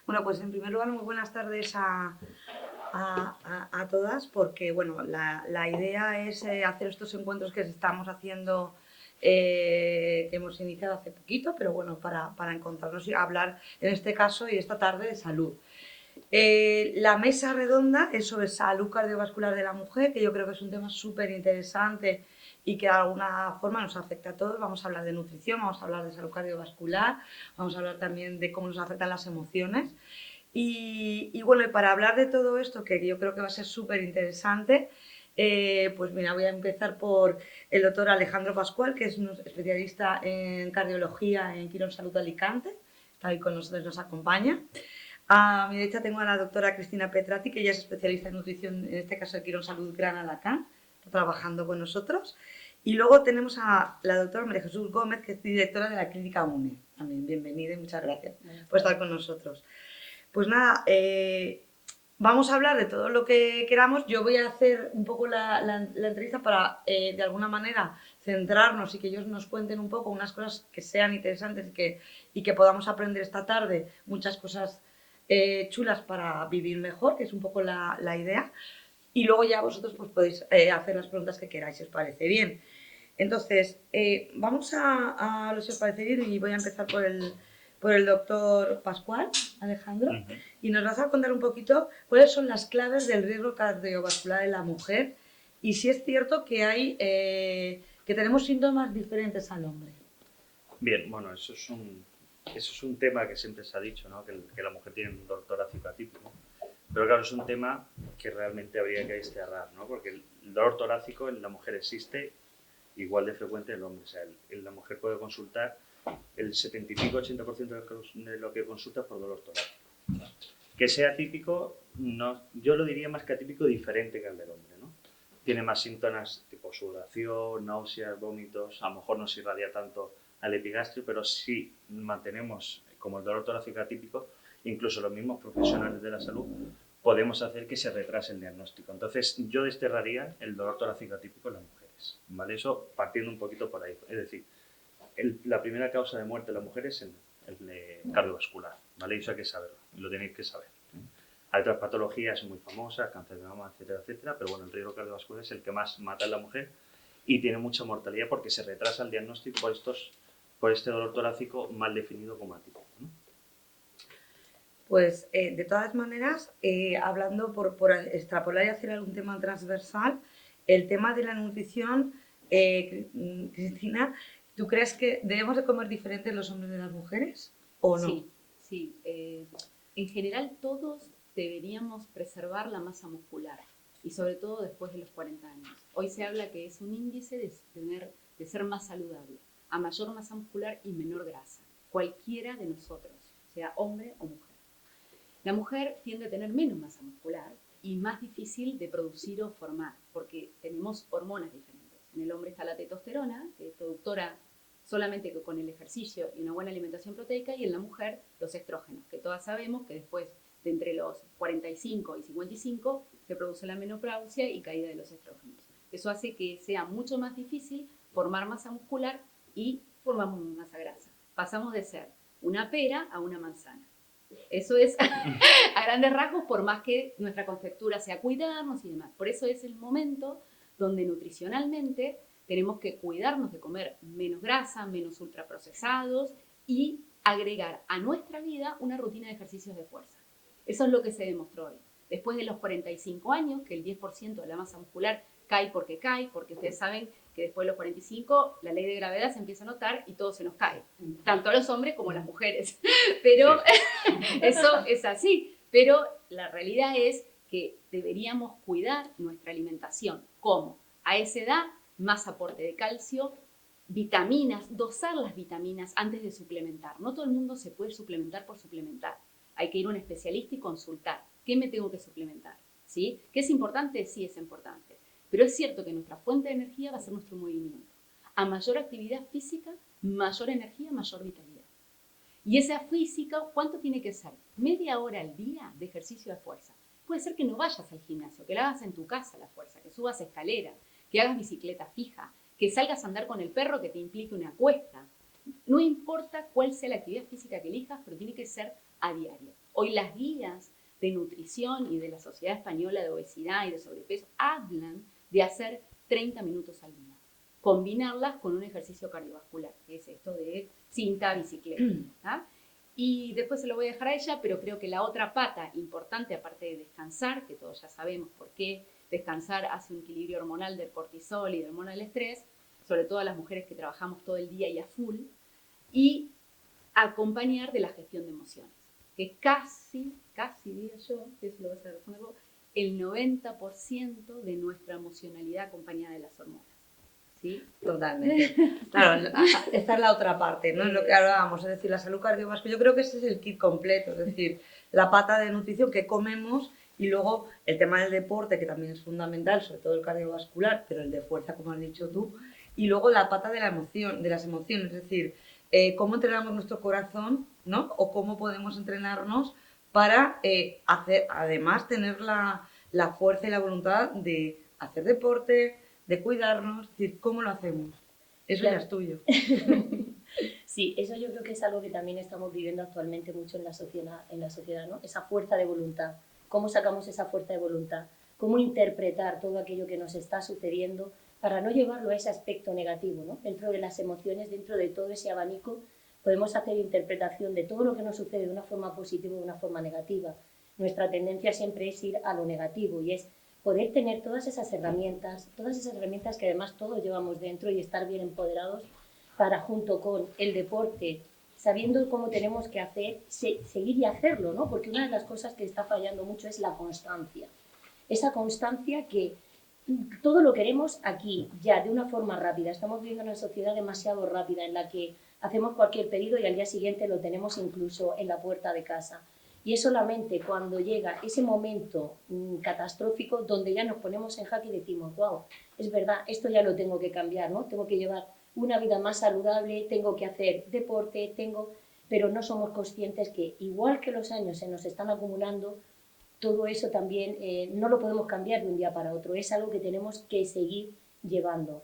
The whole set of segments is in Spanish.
Bueno, pues en primer lugar, muy buenas tardes a todas, porque bueno, la idea es hacer estos encuentros que estamos haciendo, que hemos iniciado hace poquito, pero bueno, para encontrarnos y hablar, en este caso y esta tarde, de salud. La mesa redonda es sobre salud cardiovascular de la mujer, que yo creo que es un tema súper interesante y que de alguna forma nos afecta a todos. Vamos a hablar de nutrición, vamos a hablar de salud cardiovascular, vamos a hablar también de cómo nos afectan las emociones. Y bueno, y para hablar de todo esto, que yo creo que va a ser súper interesante, pues mira, voy a empezar por el doctor Alejandro Pascual, que es un especialista en cardiología en Quirón Salud de Alicante, está ahí con nosotros, nos acompaña. A mi derecha tengo a la doctora Cristina Petrati, que ella es especialista en nutrición, en este caso de Quirón Salud Gran Alacant, está trabajando con nosotros. Y luego tenemos a la doctora María Jesús Gómez, que es directora de la Clínica UNE. También bienvenida y muchas gracias por estar con nosotros. Pues nada, vamos a hablar de todo lo que queramos. Yo voy a hacer un poco la entrevista para, de alguna manera, centrarnos y que ellos nos cuenten un poco unas cosas que sean interesantes y que podamos aprender esta tarde, muchas cosas chulas para vivir mejor, que es un poco la idea. Y luego ya vosotros pues, podéis hacer las preguntas que queráis, si os parece bien. Entonces, vamos a lo si os parece bien y voy a empezar por el doctor Pascual, Alejandro, y nos vas a contar un poquito cuáles son las claves del riesgo cardiovascular en la mujer y si es cierto que hay que tenemos síntomas diferentes al hombre. Bien, bueno, eso es un tema que siempre se ha dicho, ¿no? Que la mujer tiene un dolor torácico atípico. Pero claro, es un tema que realmente habría que desterrar, ¿no? Porque el dolor torácico en la mujer existe igual de frecuente en el hombre. O sea, la mujer puede consultar el 70 y pico, 80% de lo que consulta por dolor torácico. Que sea atípico, no, yo lo diría más que atípico, diferente que el del hombre, ¿no? Tiene más síntomas tipo sudoración, náuseas, vómitos, a lo mejor no se irradia tanto al epigastrio, pero sí mantenemos como el dolor torácico atípico, incluso los mismos profesionales de la salud, podemos hacer que se retrase el diagnóstico. Entonces, yo desterraría el dolor torácico atípico en las mujeres, ¿vale? Eso partiendo un poquito por ahí. Es decir, la primera causa de muerte de las mujeres es el cardiovascular, ¿vale? Eso hay que saberlo, lo tenéis que saber. Hay otras patologías muy famosas, cáncer de mama, etcétera, etcétera, pero bueno, el riesgo cardiovascular es el que más mata a la mujer y tiene mucha mortalidad porque se retrasa el diagnóstico por este dolor torácico mal definido como atípico, ¿no? Pues de todas maneras, hablando por extrapolar y hacer algún tema transversal, el tema de la nutrición, Cristina, ¿tú crees que debemos de comer diferentes los hombres de las mujeres o no? Sí, sí. En general todos deberíamos preservar la masa muscular y sobre todo después de los 40 años. Hoy se habla que es un índice de ser más saludable, a mayor masa muscular y menor grasa, cualquiera de nosotros, sea hombre o mujer. La mujer tiende a tener menos masa muscular y más difícil de producir o formar, porque tenemos hormonas diferentes. En el hombre está la testosterona, que es productora solamente con el ejercicio y una buena alimentación proteica, y en la mujer los estrógenos, que todas sabemos que después de entre los 45 y 55 se produce la menopausia y caída de los estrógenos. Eso hace que sea mucho más difícil formar masa muscular y formamos masa grasa. Pasamos de ser una pera a una manzana. Eso es a grandes rasgos, por más que nuestra conceptura sea cuidarnos y demás. Por eso es el momento donde nutricionalmente tenemos que cuidarnos de comer menos grasa, menos ultraprocesados y agregar a nuestra vida una rutina de ejercicios de fuerza. Eso es lo que se demostró hoy. Después de los 45 años, que el 10% de la masa muscular cae, porque ustedes saben que después de los 45 la ley de gravedad se empieza a notar y todo se nos cae, tanto a los hombres como a las mujeres. Pero eso es así. Pero la realidad es que deberíamos cuidar nuestra alimentación. ¿Cómo? A esa edad, más aporte de calcio, vitaminas, dosar las vitaminas antes de suplementar. No todo el mundo se puede suplementar por suplementar. Hay que ir a un especialista y consultar. ¿Qué me tengo que suplementar? ¿Sí? ¿Qué es importante? Sí, es importante. Pero es cierto que nuestra fuente de energía va a ser nuestro movimiento. A mayor actividad física, mayor energía, mayor vitalidad. Y esa física, ¿cuánto tiene que ser? Media hora al día de ejercicio de fuerza. Puede ser que no vayas al gimnasio, que la hagas en tu casa la fuerza, que subas escalera, que hagas bicicleta fija, que salgas a andar con el perro, que te implique una cuesta. No importa cuál sea la actividad física que elijas, pero tiene que ser a diario. Hoy las guías de nutrición y de la Sociedad Española de Obesidad y de Sobrepeso hablan de hacer 30 minutos al día, combinarlas con un ejercicio cardiovascular, que es esto de cinta, bicicleta. ¿Ah? Y después se lo voy a dejar a ella, pero creo que la otra pata importante, aparte de descansar, que todos ya sabemos por qué descansar hace un equilibrio hormonal del cortisol y del hormona del estrés, sobre todo a las mujeres que trabajamos todo el día y a full, y acompañar de la gestión de emociones, que casi diría yo, que eso lo vas a responder vos, el 90% de nuestra emocionalidad acompañada de las hormonas. ¿Sí? Totalmente. Claro, esta es la otra parte, ¿no? Es lo que hablábamos, es decir, la salud cardiovascular. Yo creo que ese es el kit completo, es decir, la pata de nutrición que comemos y luego el tema del deporte, que también es fundamental, sobre todo el cardiovascular, pero el de fuerza, como has dicho tú, y luego la pata de la emoción, de las emociones, es decir, cómo entrenamos nuestro corazón, ¿no? O cómo podemos entrenarnos para además tener la fuerza y la voluntad de hacer deporte, de cuidarnos, es decir, ¿cómo lo hacemos? Eso Claro. ya es tuyo. Sí, eso yo creo que es algo que también estamos viviendo actualmente mucho en la sociedad, ¿no? Esa fuerza de voluntad. ¿Cómo sacamos esa fuerza de voluntad? ¿Cómo interpretar todo aquello que nos está sucediendo para no llevarlo a ese aspecto negativo, ¿no? Dentro de las emociones, dentro de todo ese abanico, podemos hacer interpretación de todo lo que nos sucede de una forma positiva o de una forma negativa. Nuestra tendencia siempre es ir a lo negativo y es poder tener todas esas herramientas que además todos llevamos dentro y estar bien empoderados para, junto con el deporte, sabiendo cómo tenemos que hacer, seguir y hacerlo, ¿no? Porque una de las cosas que está fallando mucho es la constancia. Esa constancia que todo lo queremos aquí, ya, de una forma rápida. Estamos viviendo una sociedad demasiado rápida en la que hacemos cualquier pedido y al día siguiente lo tenemos incluso en la puerta de casa. Y es solamente cuando llega ese momento catastrófico donde ya nos ponemos en jaque y decimos, wow, es verdad, esto ya lo tengo que cambiar, ¿no? Tengo que llevar una vida más saludable, tengo que hacer deporte, pero no somos conscientes que igual que los años se nos están acumulando, todo eso también no lo podemos cambiar de un día para otro, es algo que tenemos que seguir llevando.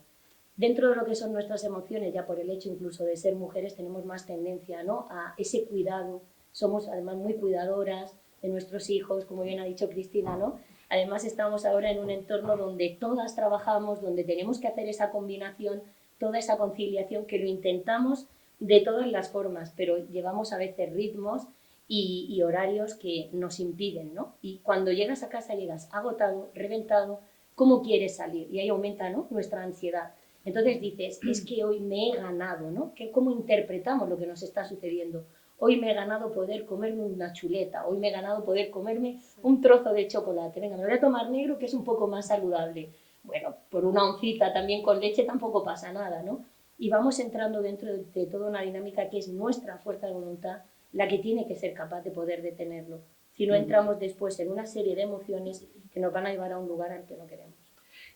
Dentro de lo que son nuestras emociones, ya por el hecho incluso de ser mujeres, tenemos más tendencia, ¿no?, a ese cuidado. Somos además muy cuidadoras de nuestros hijos, como bien ha dicho Cristina, ¿no? Además estamos ahora en un entorno donde todas trabajamos, donde tenemos que hacer esa combinación, toda esa conciliación, que lo intentamos de todas las formas, pero llevamos a veces ritmos y horarios que nos impiden, ¿no? Y cuando llegas a casa llegas agotado, reventado, ¿cómo quieres salir? Y ahí aumenta, ¿no?, nuestra ansiedad. Entonces dices, es que hoy me he ganado, ¿no? ¿Cómo interpretamos lo que nos está sucediendo? Hoy me he ganado poder comerme una chuleta, hoy me he ganado poder comerme un trozo de chocolate. Venga, me voy a tomar negro, que es un poco más saludable. Bueno, por una oncita también con leche tampoco pasa nada, ¿no? Y vamos entrando dentro de toda una dinámica que es nuestra fuerza de voluntad la que tiene que ser capaz de poder detenerlo. Si no, entramos después en una serie de emociones que nos van a llevar a un lugar al que no queremos.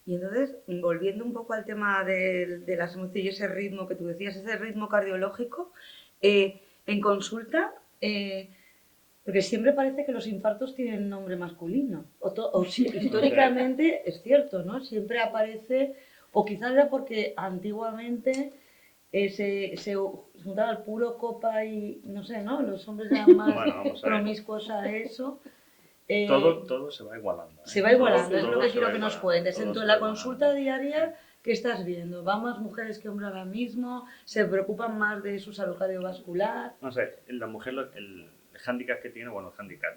Y entonces, volviendo un poco al tema de las emociones y ese ritmo que tú decías, ese ritmo cardiológico, en consulta, porque siempre parece que los infartos tienen nombre masculino, históricamente es cierto, ¿no? Siempre aparece, o quizás era porque antiguamente se juntaba el puro copa y, no sé, ¿no? Los hombres eran más promiscuos a eso. Todo se va igualando. Se va igualando, es lo que se quiero va que nos igualando, cuentes. todo En se la va consulta igualando. diaria, ¿qué estás viendo? ¿Va más mujeres que hombres ahora mismo? ¿Se preocupan más de su salud cardiovascular? No sé, la mujer, el hándicap que tiene, bueno,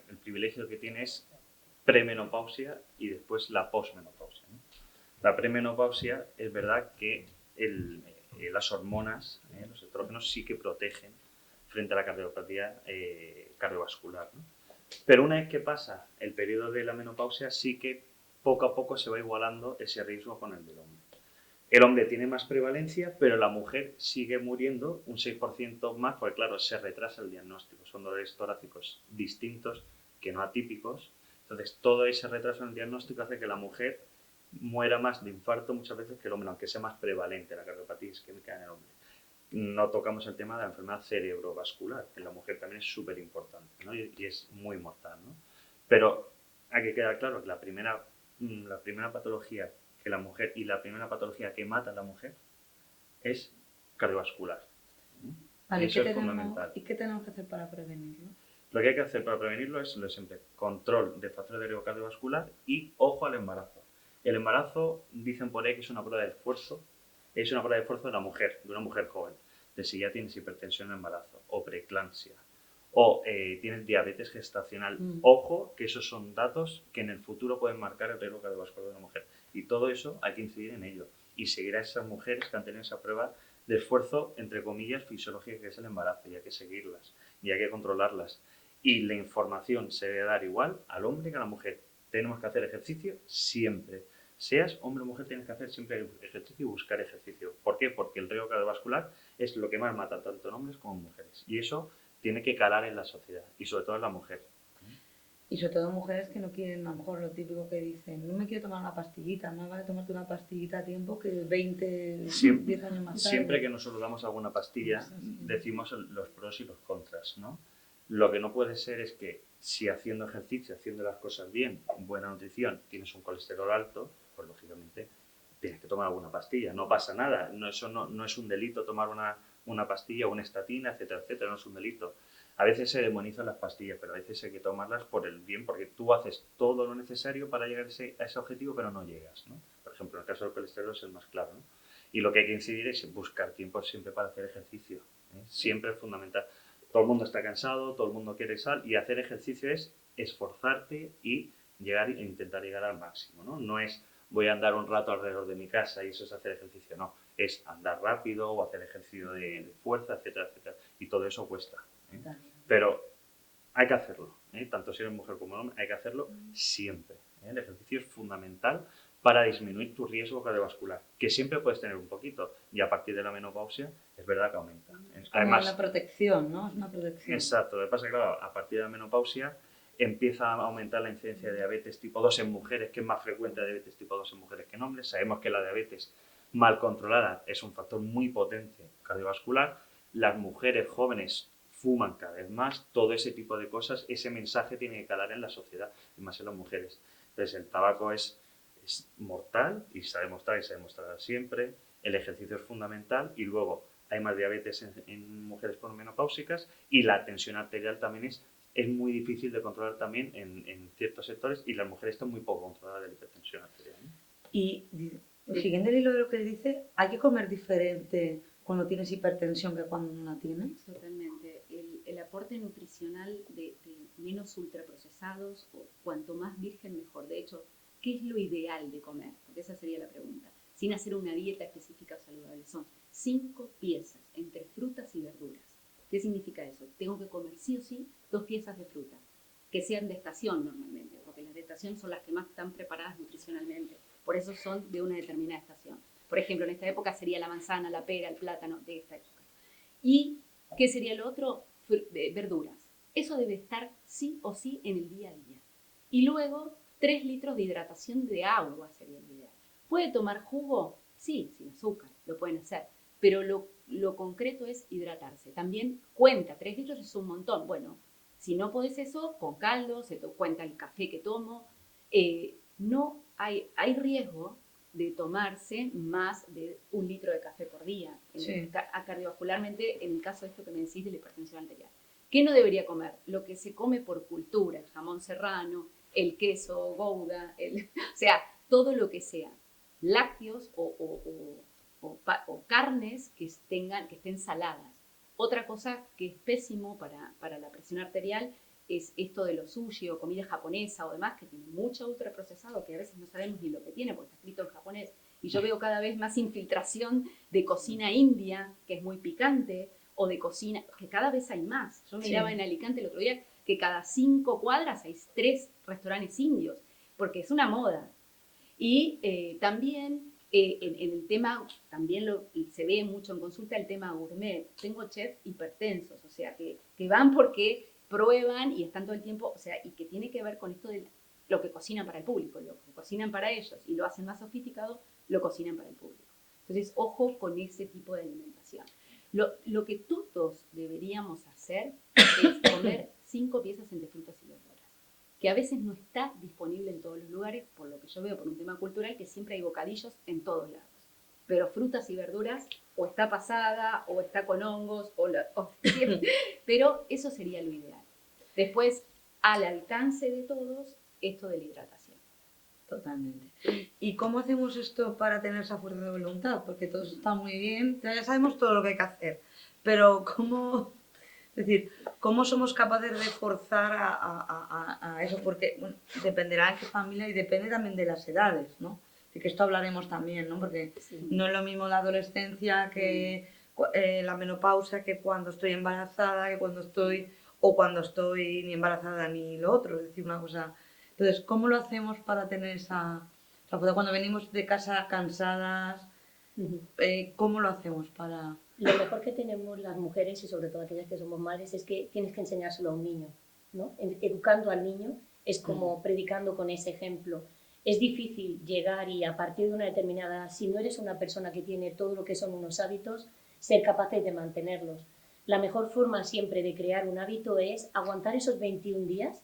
el privilegio que tiene es premenopausia y después la posmenopausia, ¿no? La premenopausia es verdad que las hormonas, los estrógenos, sí que protegen frente a la cardiopatía cardiovascular, ¿no? Pero una vez que pasa el periodo de la menopausia, sí que poco a poco se va igualando ese riesgo con el del hombre. El hombre tiene más prevalencia, pero la mujer sigue muriendo un 6% más, porque claro, se retrasa el diagnóstico. Son dolores torácicos distintos que no atípicos. Entonces, todo ese retraso en el diagnóstico hace que la mujer muera más de infarto muchas veces que el hombre, aunque sea más prevalente la cardiopatía isquémica en el hombre. No tocamos el tema de la enfermedad cerebrovascular, que en la mujer también es súper importante, ¿no? Y es muy mortal, ¿no? Pero hay que quedar claro que la primera patología que la mujer y la primera patología que mata a la mujer es cardiovascular. Vale, Eso es fundamental. ¿y qué tenemos que hacer para prevenirlo? Lo que hay que hacer para prevenirlo es lo de siempre, control de factores de riesgo cardiovascular y ojo al embarazo. El embarazo, dicen por ahí que es una prueba de esfuerzo, es una prueba de esfuerzo de una mujer joven, de si ya tienes hipertensión en embarazo o preeclampsia o tienes diabetes gestacional. Ojo, que esos son datos que en el futuro pueden marcar el riesgo cardiovascular de una mujer. Y todo eso hay que incidir en ello y seguir a esas mujeres que han tenido esa prueba de esfuerzo, entre comillas, fisiológica que es el embarazo, y hay que seguirlas y hay que controlarlas. Y la información se debe dar igual al hombre que a la mujer. Tenemos que hacer ejercicio siempre. Seas hombre o mujer, tienes que hacer siempre ejercicio y buscar ejercicio. ¿Por qué? Porque el riesgo cardiovascular es lo que más mata tanto en hombres como en mujeres. Y eso tiene que calar en la sociedad y sobre todo en la mujer. Y sobre todo mujeres que no quieren, a lo mejor, lo típico que dicen, no me quiero tomar una pastillita, no vale tomarte una pastillita a tiempo que 20, 10 años más tarde. Siempre que nosotros damos alguna pastilla, decimos los pros y los contras, ¿no? Lo que no puede ser es que si haciendo ejercicio, haciendo las cosas bien, buena nutrición, tienes un colesterol alto, pues lógicamente tienes que tomar alguna pastilla. No pasa nada, eso no es un delito tomar una pastilla, una estatina, etcétera, etcétera, no es un delito. A veces se demonizan las pastillas, pero a veces hay que tomarlas por el bien, porque tú haces todo lo necesario para llegar a ese objetivo, pero no llegas, ¿no? Por ejemplo, en el caso del colesterol es el más claro, ¿no? Y lo que hay que incidir es buscar tiempo siempre para hacer ejercicio, ¿eh? Siempre es fundamental. Todo el mundo está cansado, todo el mundo quiere sal, y hacer ejercicio es esforzarte y intentar llegar al máximo, ¿no? No es voy a andar un rato alrededor de mi casa y eso es hacer ejercicio, no. Es andar rápido o hacer ejercicio de fuerza, etcétera, etcétera. Y todo eso cuesta, ¿eh? Pero hay que hacerlo, ¿eh? Tanto si eres mujer como hombre, hay que hacerlo siempre, ¿eh? El ejercicio es fundamental para disminuir tu riesgo cardiovascular, que siempre puedes tener un poquito, y a partir de la menopausia es verdad que aumenta. Además, una protección, ¿no? Es una protección. Exacto, lo que pasa es que, claro, a partir de la menopausia empieza a aumentar la incidencia de diabetes tipo 2 en mujeres, que es más frecuente la diabetes tipo 2 en mujeres que en hombres. Sabemos que la diabetes mal controlada es un factor muy potente cardiovascular. Las mujeres jóvenes fuman cada vez más, todo ese tipo de cosas, ese mensaje tiene que calar en la sociedad, y más en las mujeres. Entonces, el tabaco es mortal y se ha demostrado y se demostrará siempre. El ejercicio es fundamental y luego hay más diabetes en mujeres menopáusicas y la tensión arterial también es muy difícil de controlar también en ciertos sectores y las mujeres están muy poco controladas de la hipertensión arterial, ¿no? Y siguiendo el hilo de lo que dice, ¿hay que comer diferente cuando tienes hipertensión que cuando no la tienes? Totalmente. El aporte nutricional de menos ultraprocesados, o cuanto más virgen mejor. De hecho, ¿qué es lo ideal de comer? Porque esa sería la pregunta. Sin hacer una dieta específica o saludable. Son 5 piezas entre frutas y verduras. ¿Qué significa eso? Tengo que comer sí o sí 2 piezas de fruta, que sean de estación normalmente, porque las de estación son las que más están preparadas nutricionalmente. Por eso son de una determinada estación. Por ejemplo, en esta época sería la manzana, la pera, el plátano, de esta época. ¿Y qué sería lo otro? Verduras. Eso debe estar sí o sí en el día a día. Y luego 3 litros de hidratación de agua sería lo ideal. ¿Puede tomar jugo? Sí, sin azúcar, lo pueden hacer. Pero lo concreto es hidratarse. También cuenta, 3 litros es un montón. Bueno, si no podés eso, con caldo, se te cuenta el café que tomo. No hay riesgo de tomarse más de 1 litro de café por día, cardiovascularmente, en el caso de esto que me decís de la hipertensión arterial. ¿Qué no debería comer? Lo que se come por cultura, el jamón serrano, el queso, gouda, o sea, todo lo que sea lácteos o carnes que estén saladas. Otra cosa que es pésimo para la presión arterial es esto de los sushi o comida japonesa o demás, que tiene mucho ultraprocesado, que a veces no sabemos ni lo que tiene porque está escrito en japonés. Y yo veo cada vez más infiltración de cocina india, que es muy picante, o de cocina, que cada vez hay más. Yo miraba en Alicante el otro día que cada 5 cuadras hay 3 restaurantes indios, porque es una moda. Y también en el tema, también se ve mucho en consulta el tema gourmet. Tengo chefs hipertensos, o sea, que van porque prueban y están todo el tiempo, o sea, y que tiene que ver con esto de lo que cocinan para el público, lo que cocinan para ellos y lo hacen más sofisticado, lo cocinan para el público. Entonces, ojo con ese tipo de alimentación. Lo que todos deberíamos hacer es comer 5 piezas entre frutas y verduras, que a veces no está disponible en todos los lugares, por lo que yo veo por un tema cultural, que siempre hay bocadillos en todos lados. Pero frutas y verduras o está pasada o está con hongos, pero eso sería lo ideal. Después, al alcance de todos, esto de la hidratación. Totalmente. ¿Y cómo hacemos esto para tener esa fuerza de voluntad? Porque todo eso está muy bien, ya sabemos todo lo que hay que hacer, pero es decir, ¿cómo somos capaces de forzar a eso? Porque bueno, dependerá de qué familia y depende también de las edades, ¿no? De que esto hablaremos también, ¿no? Porque no es lo mismo la adolescencia que la menopausia, que cuando estoy embarazada, que cuando estoy ni embarazada ni lo otro, es decir, una cosa. Entonces, ¿cómo lo hacemos para tener esa fuerza? Cuando venimos de casa cansadas, ¿cómo lo hacemos para...? Lo mejor que tenemos las mujeres y sobre todo aquellas que somos madres es que tienes que enseñárselo a un niño, ¿no? Educando al niño es como predicando con ese ejemplo. Es difícil llegar y a partir de una determinada edad, si no eres una persona que tiene todo lo que son unos hábitos, ser capaces de mantenerlos. La mejor forma siempre de crear un hábito es aguantar esos 21 días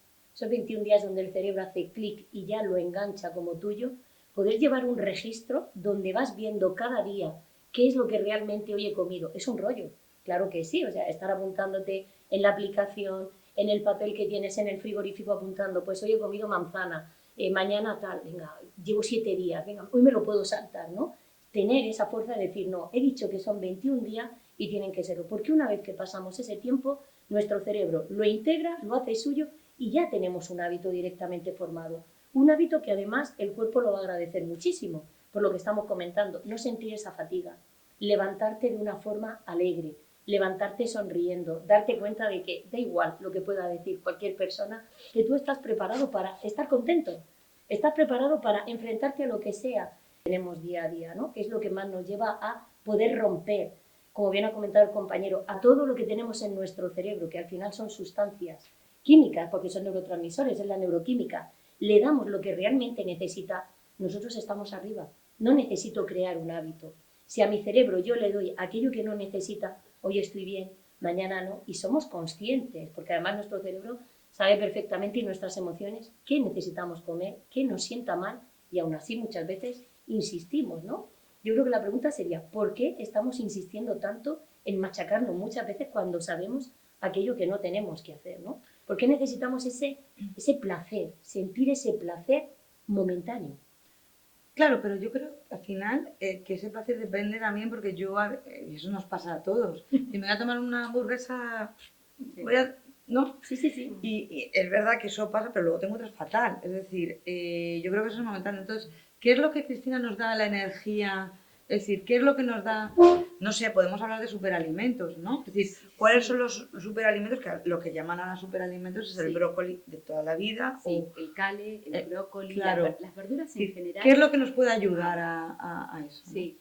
donde el cerebro hace clic y ya lo engancha como tuyo, poder llevar un registro donde vas viendo cada día qué es lo que realmente hoy he comido. Es un rollo, claro que sí, o sea, estar apuntándote en la aplicación, en el papel que tienes en el frigorífico apuntando, pues hoy he comido manzana, mañana tal, venga, llevo 7 días, venga, hoy me lo puedo saltar, ¿no? Tener esa fuerza de decir, no, he dicho que son 21 días y tienen que serlo, porque una vez que pasamos ese tiempo, nuestro cerebro lo integra, lo hace suyo y ya tenemos un hábito directamente formado. Un hábito que además el cuerpo lo va a agradecer muchísimo, por lo que estamos comentando, no sentir esa fatiga, levantarte de una forma alegre, levantarte sonriendo, darte cuenta de que da igual lo que pueda decir cualquier persona, que tú estás preparado para estar contento, estás preparado para enfrentarte a lo que sea. Tenemos día a día, ¿no? Que es lo que más nos lleva a poder romper, como bien ha comentado el compañero, a todo lo que tenemos en nuestro cerebro, que al final son sustancias químicas, porque son neurotransmisores, es la neuroquímica. Le damos lo que realmente necesita, nosotros estamos arriba. No necesito crear un hábito. Si a mi cerebro yo le doy aquello que no necesita, hoy estoy bien, mañana no, y somos conscientes, porque además nuestro cerebro sabe perfectamente y nuestras emociones qué necesitamos comer, qué nos sienta mal, y aún así muchas veces insistimos, ¿no? Yo creo que la pregunta sería, ¿por qué estamos insistiendo tanto en machacarnos muchas veces cuando sabemos aquello que no tenemos que hacer, ¿no? ¿Por qué necesitamos ese placer, sentir ese placer momentáneo? Claro, pero yo creo al final que ese placer depende también porque y eso nos pasa a todos. Si me voy a tomar una hamburguesa, ¿no? Sí, sí, sí. Y es verdad que eso pasa, pero luego tengo otras fatal. Es decir, yo creo que eso es momentáneo. Entonces, ¿qué es lo que, Cristina, nos da la energía? Es decir, ¿qué es lo que nos da? No sé, podemos hablar de superalimentos, ¿no? Es decir, ¿cuáles son los superalimentos? Que lo que llaman ahora superalimentos es el brócoli de toda la vida. Sí, el cale, el brócoli, claro. las verduras en general. ¿Qué es lo que nos puede ayudar a eso? Sí,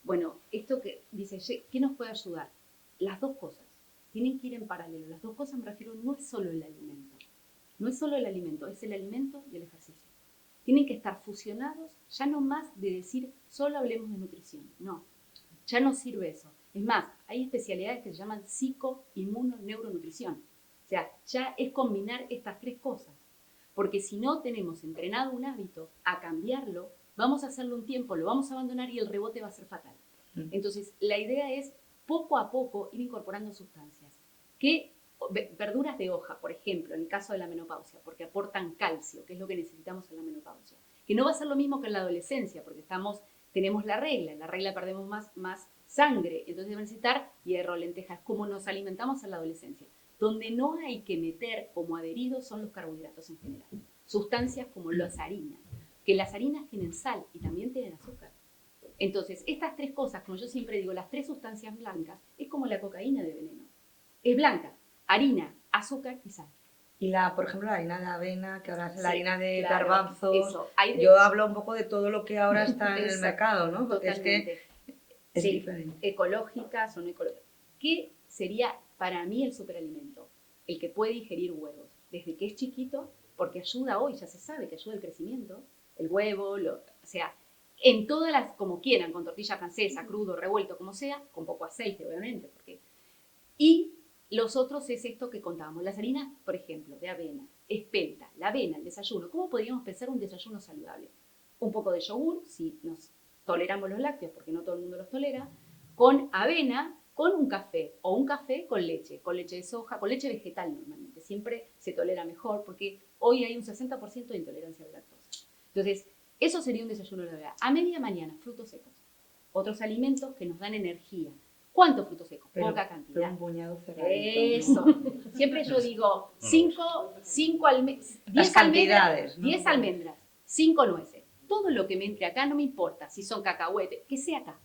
bueno, esto que dice, ¿qué nos puede ayudar? Las dos cosas, tienen que ir en paralelo. Las dos cosas me refiero, no es solo el alimento, no es solo el alimento, es el alimento y el ejercicio. Tienen que estar fusionados, ya no más de decir, solo hablemos de nutrición, no, ya no sirve eso. Es más, hay especialidades que se llaman psico-inmuno-neuronutrición, o sea, ya es combinar estas tres cosas, porque si no tenemos entrenado un hábito a cambiarlo, vamos a hacerlo un tiempo, lo vamos a abandonar y el rebote va a ser fatal. Entonces, la idea es poco a poco ir incorporando sustancias. Verduras de hoja, por ejemplo, en el caso de la menopausia, porque aportan calcio, que es lo que necesitamos en la menopausia. Que no va a ser lo mismo que en la adolescencia, porque tenemos la regla, en la regla perdemos más sangre, entonces va a necesitar hierro, lentejas, como nos alimentamos en la adolescencia. Donde no hay que meter como adheridos son los carbohidratos en general. Sustancias como las harinas, que las harinas tienen sal y también tienen azúcar. Entonces, estas tres cosas, como yo siempre digo, las tres sustancias blancas, es como la cocaína de veneno. Es blanca, harina, azúcar y sal. Y por ejemplo, la harina de avena, que ahora es la harina de garbanzos. Eso, yo hablo un poco de todo lo que ahora está en el mercado, ¿no? Porque totalmente. Es que es diferente. Ecológicas o no ecológicas. ¿Qué sería para mí el superalimento? El que puede ingerir huevos, desde que es chiquito, porque ayuda hoy, ya se sabe que ayuda al crecimiento, el huevo, o sea, en todas las, como quieran, con tortilla francesa, crudo, revuelto, como sea, con poco aceite, obviamente, y los otros es esto que contábamos, las harinas, por ejemplo, de avena, espelta, la avena, el desayuno. ¿Cómo podríamos pensar un desayuno saludable? Un poco de yogur, si nos toleramos los lácteos, porque no todo el mundo los tolera, con avena, con un café, o un café con leche de soja, con leche vegetal normalmente. siempre se tolera mejor, porque hoy hay un 60% de intolerancia a la lactosa. Entonces, eso sería un desayuno de la verdad. A media mañana, frutos secos. Otros alimentos que nos dan energía. ¿Cuántos frutos secos? Poca cantidad. Pero un puñado cerrado. Eso. Siempre yo digo 10 Las almendras, cantidades, ¿no? 10 almendras, 5 nueces. Todo lo que me entre acá no me importa si son cacahuetes, que sea acá.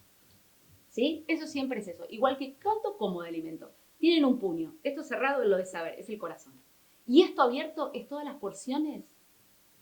¿Sí? Eso siempre es eso. Igual que tanto como de alimento. Tienen un puño. Esto cerrado lo de saber, es el corazón. Y esto abierto es todas las porciones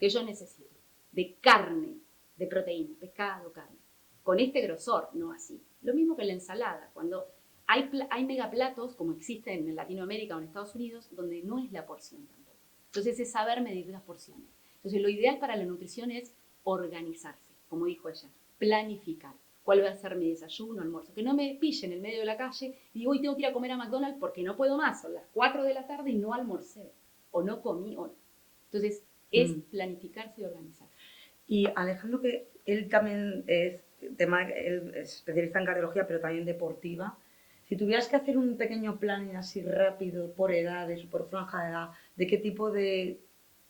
que yo necesito. De carne, de proteína, pescado, carne. Con este grosor, no así. Lo mismo que la ensalada. Cuando hay megaplatos, como existen en Latinoamérica o en Estados Unidos, donde no es la porción tampoco. Entonces es saber medir las porciones. Entonces lo ideal para la nutrición es organizarse, como dijo ella, planificar. ¿Cuál va a ser mi desayuno, almuerzo? Que no me pille en el medio de la calle y digo, hoy tengo que ir a comer a McDonald's porque no puedo más. Son las 4 de la tarde y no almorcé. O no comí. Entonces es planificarse y organizarse. Y Alejandro, que él también él es especialista en cardiología, pero también deportiva. Si tuvieras que hacer un pequeño plan así rápido, por edades, por franja de edad, de qué tipo de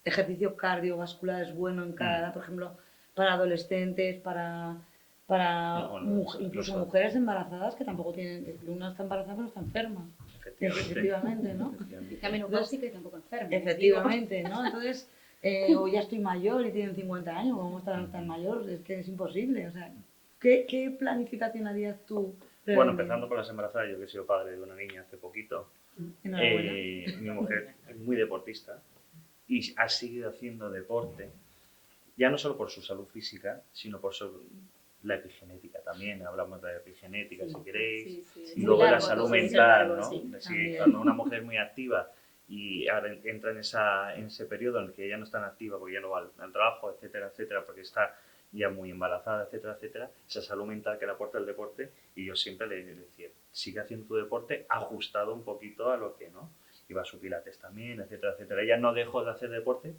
ejercicio cardiovascular es bueno en cada edad, por ejemplo, para adolescentes, para incluso mujeres embarazadas que tampoco tienen, una está embarazada pero está enferma. Efectivamente, ¿no? Está menopáusica y tampoco enferma. Efectivamente, ¿no? Entonces, o ya estoy mayor y tienen 50 años, ¿cómo estar tan mayor? Es que es imposible, o sea, ¿qué planificación harías tú? Bueno, empezando por las embarazadas, yo que he sido padre de una niña hace poquito, mi mujer es muy deportista y ha seguido haciendo deporte, ya no solo por su salud física, sino por la epigenética también, hablamos de epigenética si queréis, y luego la salud mental, ¿no? Cuando una mujer es muy activa y ahora entra en ese periodo en el que ella no está activa porque ya no va al trabajo, etcétera, etcétera, porque está ya muy embarazada, etcétera, etcétera, esa salud mental que le aporta el deporte, y yo siempre le decía, sigue haciendo tu deporte ajustado un poquito a lo que, ¿no? Iba a su pilates también, etcétera, etcétera. Ella no dejó de hacer deporte.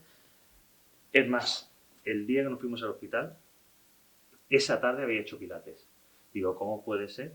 Es más, el día que nos fuimos al hospital, esa tarde había hecho pilates. Digo, ¿cómo puede ser?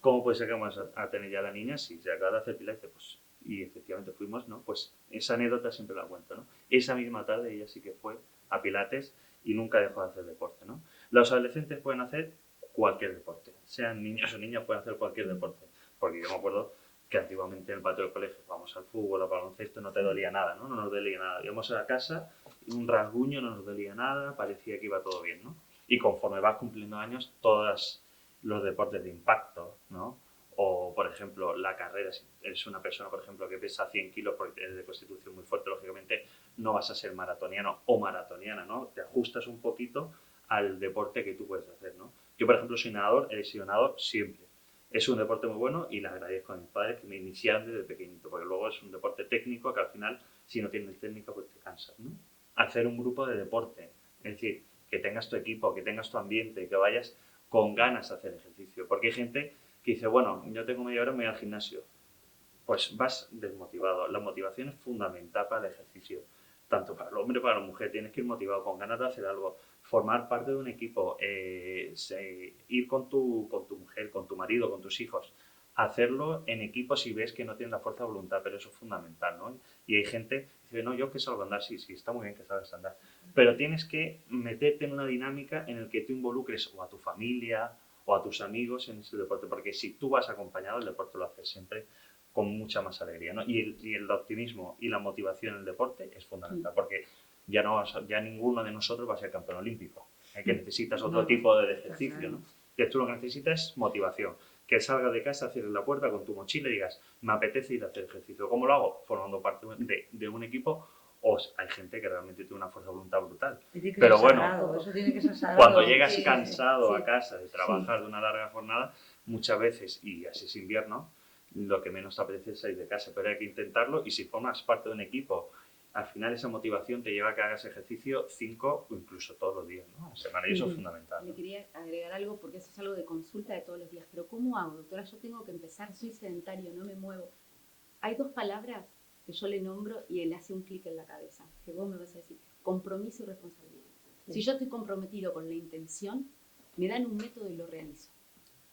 ¿Cómo puede ser que vamos a tener ya a la niña si se acaba de hacer pilates? Pues, y efectivamente fuimos, ¿no? Pues esa anécdota siempre la cuento, ¿no? Esa misma tarde ella sí que fue a pilates y nunca dejó de hacer deporte, ¿no? Los adolescentes pueden hacer cualquier deporte, sean niños o niñas, pueden hacer cualquier deporte, porque yo me acuerdo que antiguamente en el patio del colegio vamos al fútbol o al baloncesto, no te dolía nada, ¿no? No nos dolía nada. Íbamos a la casa, un rasguño, no nos dolía nada, parecía que iba todo bien, ¿no? Y conforme vas cumpliendo años, todos los deportes de impacto, ¿no? O, por ejemplo, la carrera, si eres una persona, por ejemplo, que pesa 100 kilos porque es de constitución muy fuerte, lógicamente no vas a ser maratoniano o maratoniana, ¿no? Te ajustas un poquito al deporte que tú puedes hacer, ¿no? Yo, por ejemplo, soy nadador, he sido nadador siempre. Es un deporte muy bueno y le agradezco a mis padres que me iniciaron desde pequeñito, porque luego es un deporte técnico que al final, si no tienes técnica, pues te cansas, ¿no? Hacer un grupo de deporte, es decir, que tengas tu equipo, que tengas tu ambiente, que vayas con ganas a hacer ejercicio, porque hay gente que dice, bueno, yo tengo media hora, me voy al gimnasio. Pues vas desmotivado. La motivación es fundamental para el ejercicio, tanto para el hombre como para la mujer. Tienes que ir motivado, con ganas de hacer algo, formar parte de un equipo, ir con tu mujer, con tu marido, con tus hijos, hacerlo en equipo si ves que no tienes la fuerza de voluntad, pero eso es fundamental, ¿no? Y hay gente que dice, no, yo que salgo a andar, sí, está muy bien que salgas a andar, pero tienes que meterte en una dinámica en la que tú involucres o a tu familia o a tus amigos en ese deporte, porque si tú vas acompañado, el deporte lo haces siempre con mucha más alegría, ¿no? Y el optimismo y la motivación en el deporte es fundamental, porque ya ninguno de nosotros va a ser campeón olímpico, que necesitas otro tipo de ejercicio, ¿no? Que tú lo que necesitas es motivación, que salgas de casa, cierres la puerta con tu mochila y digas, me apetece ir a hacer ejercicio. ¿Cómo lo hago? Formando parte de un equipo. O hay gente que realmente tiene una fuerza de voluntad brutal. Pero bueno, eso tiene que ser sagrado. Cuando llegas cansado a casa de trabajar de una larga jornada, muchas veces, y así es invierno, lo que menos te apetece es salir de casa, pero hay que intentarlo, y si formas parte de un equipo, al final esa motivación te lleva a que hagas ejercicio 5 o incluso todos los días, ¿no? Semana, y eso es fundamental, ¿no? Le quería agregar algo porque eso es algo de consulta de todos los días. Pero ¿cómo hago, doctora? Yo tengo que empezar, soy sedentario, no me muevo. Hay 2 palabras que yo le nombro y él hace un clic en la cabeza, que vos me vas a decir, compromiso y responsabilidad. Sí. Si yo estoy comprometido con la intención, me dan un método y lo realizo.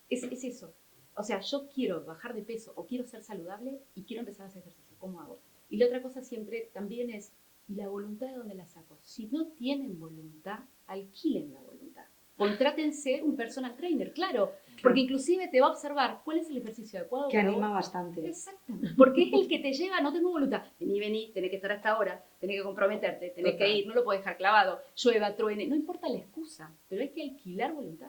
Es eso. O sea, yo quiero bajar de peso o quiero ser saludable y quiero empezar a hacer ejercicio. ¿Cómo hago? Y la otra cosa siempre también es, ¿y la voluntad de dónde la saco? Si no tienen voluntad, alquilen la voluntad. Contrátense un personal trainer, claro, porque inclusive te va a observar cuál es el ejercicio adecuado. Que anima bastante. Exactamente, porque es el que te lleva, no tengo voluntad. Vení, tenés que estar hasta ahora, tenés que comprometerte, tenés que ir, no lo podés dejar clavado, llueva, truene, no importa la excusa, pero hay que alquilar voluntad.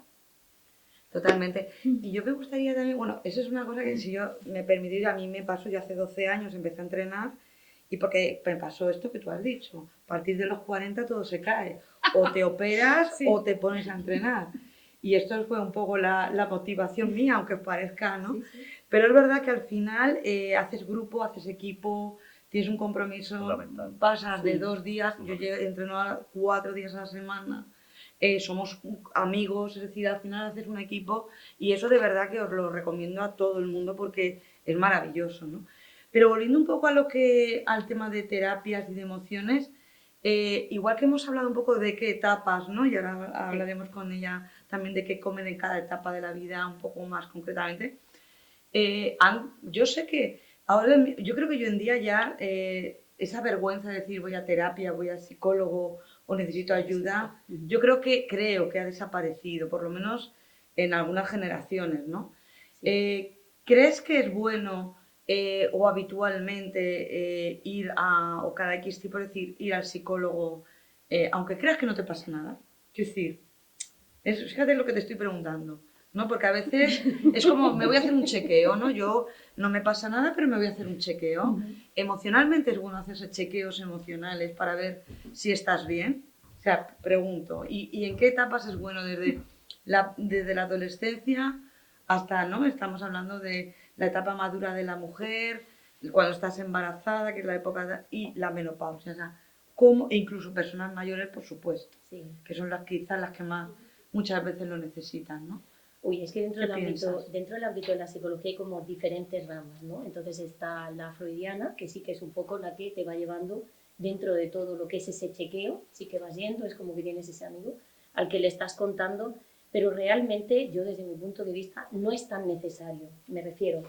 Totalmente. Y yo me gustaría también, bueno, eso es una cosa que si yo me permitiría, a mí me pasó, yo hace 12 años empecé a entrenar y porque me pasó esto que tú has dicho, a partir de los 40 todo se cae, o te operas Sí. o te pones a entrenar. Y esto fue un poco la motivación mía, aunque parezca, ¿no? Sí, sí. Pero es verdad que al final haces grupo, haces equipo, tienes un compromiso, Fundamental. pasas de Sí. 2 días, yo entreno 4 días a la semana, somos amigos, es decir, al final haces un equipo y eso de verdad que os lo recomiendo a todo el mundo porque es maravilloso, ¿no? Pero volviendo un poco al tema de terapias y de emociones, igual que hemos hablado un poco de qué etapas, ¿no? Y ahora hablaremos con ella también de qué comen en cada etapa de la vida un poco más concretamente. Yo sé que ahora, yo creo que hoy en día ya esa vergüenza de decir voy a terapia, voy al psicólogo o necesito ayuda, yo creo que ha desaparecido, por lo menos en algunas generaciones, ¿no? ¿Crees que es bueno o habitualmente o cada X tiempo, es decir, ir al psicólogo, aunque creas que no te pasa nada? Quiero decir, fíjate lo que te estoy preguntando, ¿no? Porque a veces es como, me voy a hacer un chequeo, ¿no? Yo no me pasa nada, pero me voy a hacer un chequeo. Emocionalmente es bueno hacerse chequeos emocionales para ver si estás bien. O sea, pregunto, ¿y en qué etapas es bueno desde la adolescencia hasta, ¿no? Estamos hablando de la etapa madura de la mujer, cuando estás embarazada, que es la época, y la menopausia, o sea, e incluso personas mayores, por supuesto, Sí. que son quizás las que más muchas veces lo necesitan, ¿no? Uy, es que dentro del piensas? dentro del ámbito de la psicología hay como diferentes ramas, ¿no? Entonces está la freudiana, que sí que es un poco la que te va llevando dentro de todo lo que es ese chequeo, sí que vas yendo, es como que tienes ese amigo al que le estás contando, pero realmente yo desde mi punto de vista no es tan necesario, me refiero.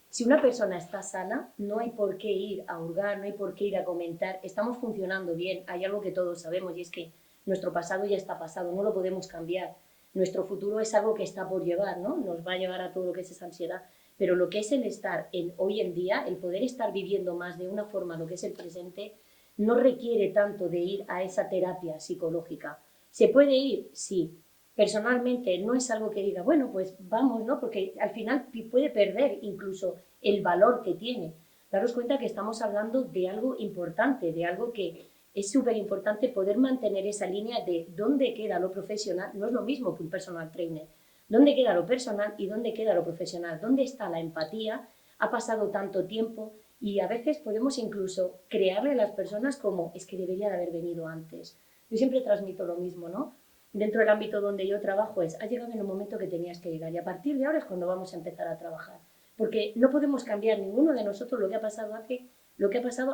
Si una persona está sana, no hay por qué ir a hurgar, no hay por qué ir a comentar, estamos funcionando bien, hay algo que todos sabemos y es que nuestro pasado ya está pasado, no lo podemos cambiar. Nuestro futuro es algo que está por llevar, ¿no? Nos va a llevar a todo lo que es esa ansiedad. Pero lo que es el estar hoy en día, el poder estar viviendo más de una forma lo que es el presente, no requiere tanto de ir a esa terapia psicológica. ¿Se puede ir? Sí. Personalmente no es algo que diga, bueno, pues vamos, ¿no? Porque al final puede perder incluso el valor que tiene. Daros cuenta que estamos hablando de algo importante, de algo que es súper importante poder mantener esa línea de dónde queda lo profesional, no es lo mismo que un personal trainer, dónde queda lo personal y dónde queda lo profesional, dónde está la empatía, ha pasado tanto tiempo y a veces podemos incluso crearle a las personas como es que debería de haber venido antes. Yo siempre transmito lo mismo, ¿no? Dentro del ámbito donde yo trabajo ha llegado en el momento que tenías que llegar y a partir de ahora es cuando vamos a empezar a trabajar, porque no podemos cambiar ninguno de nosotros lo que ha pasado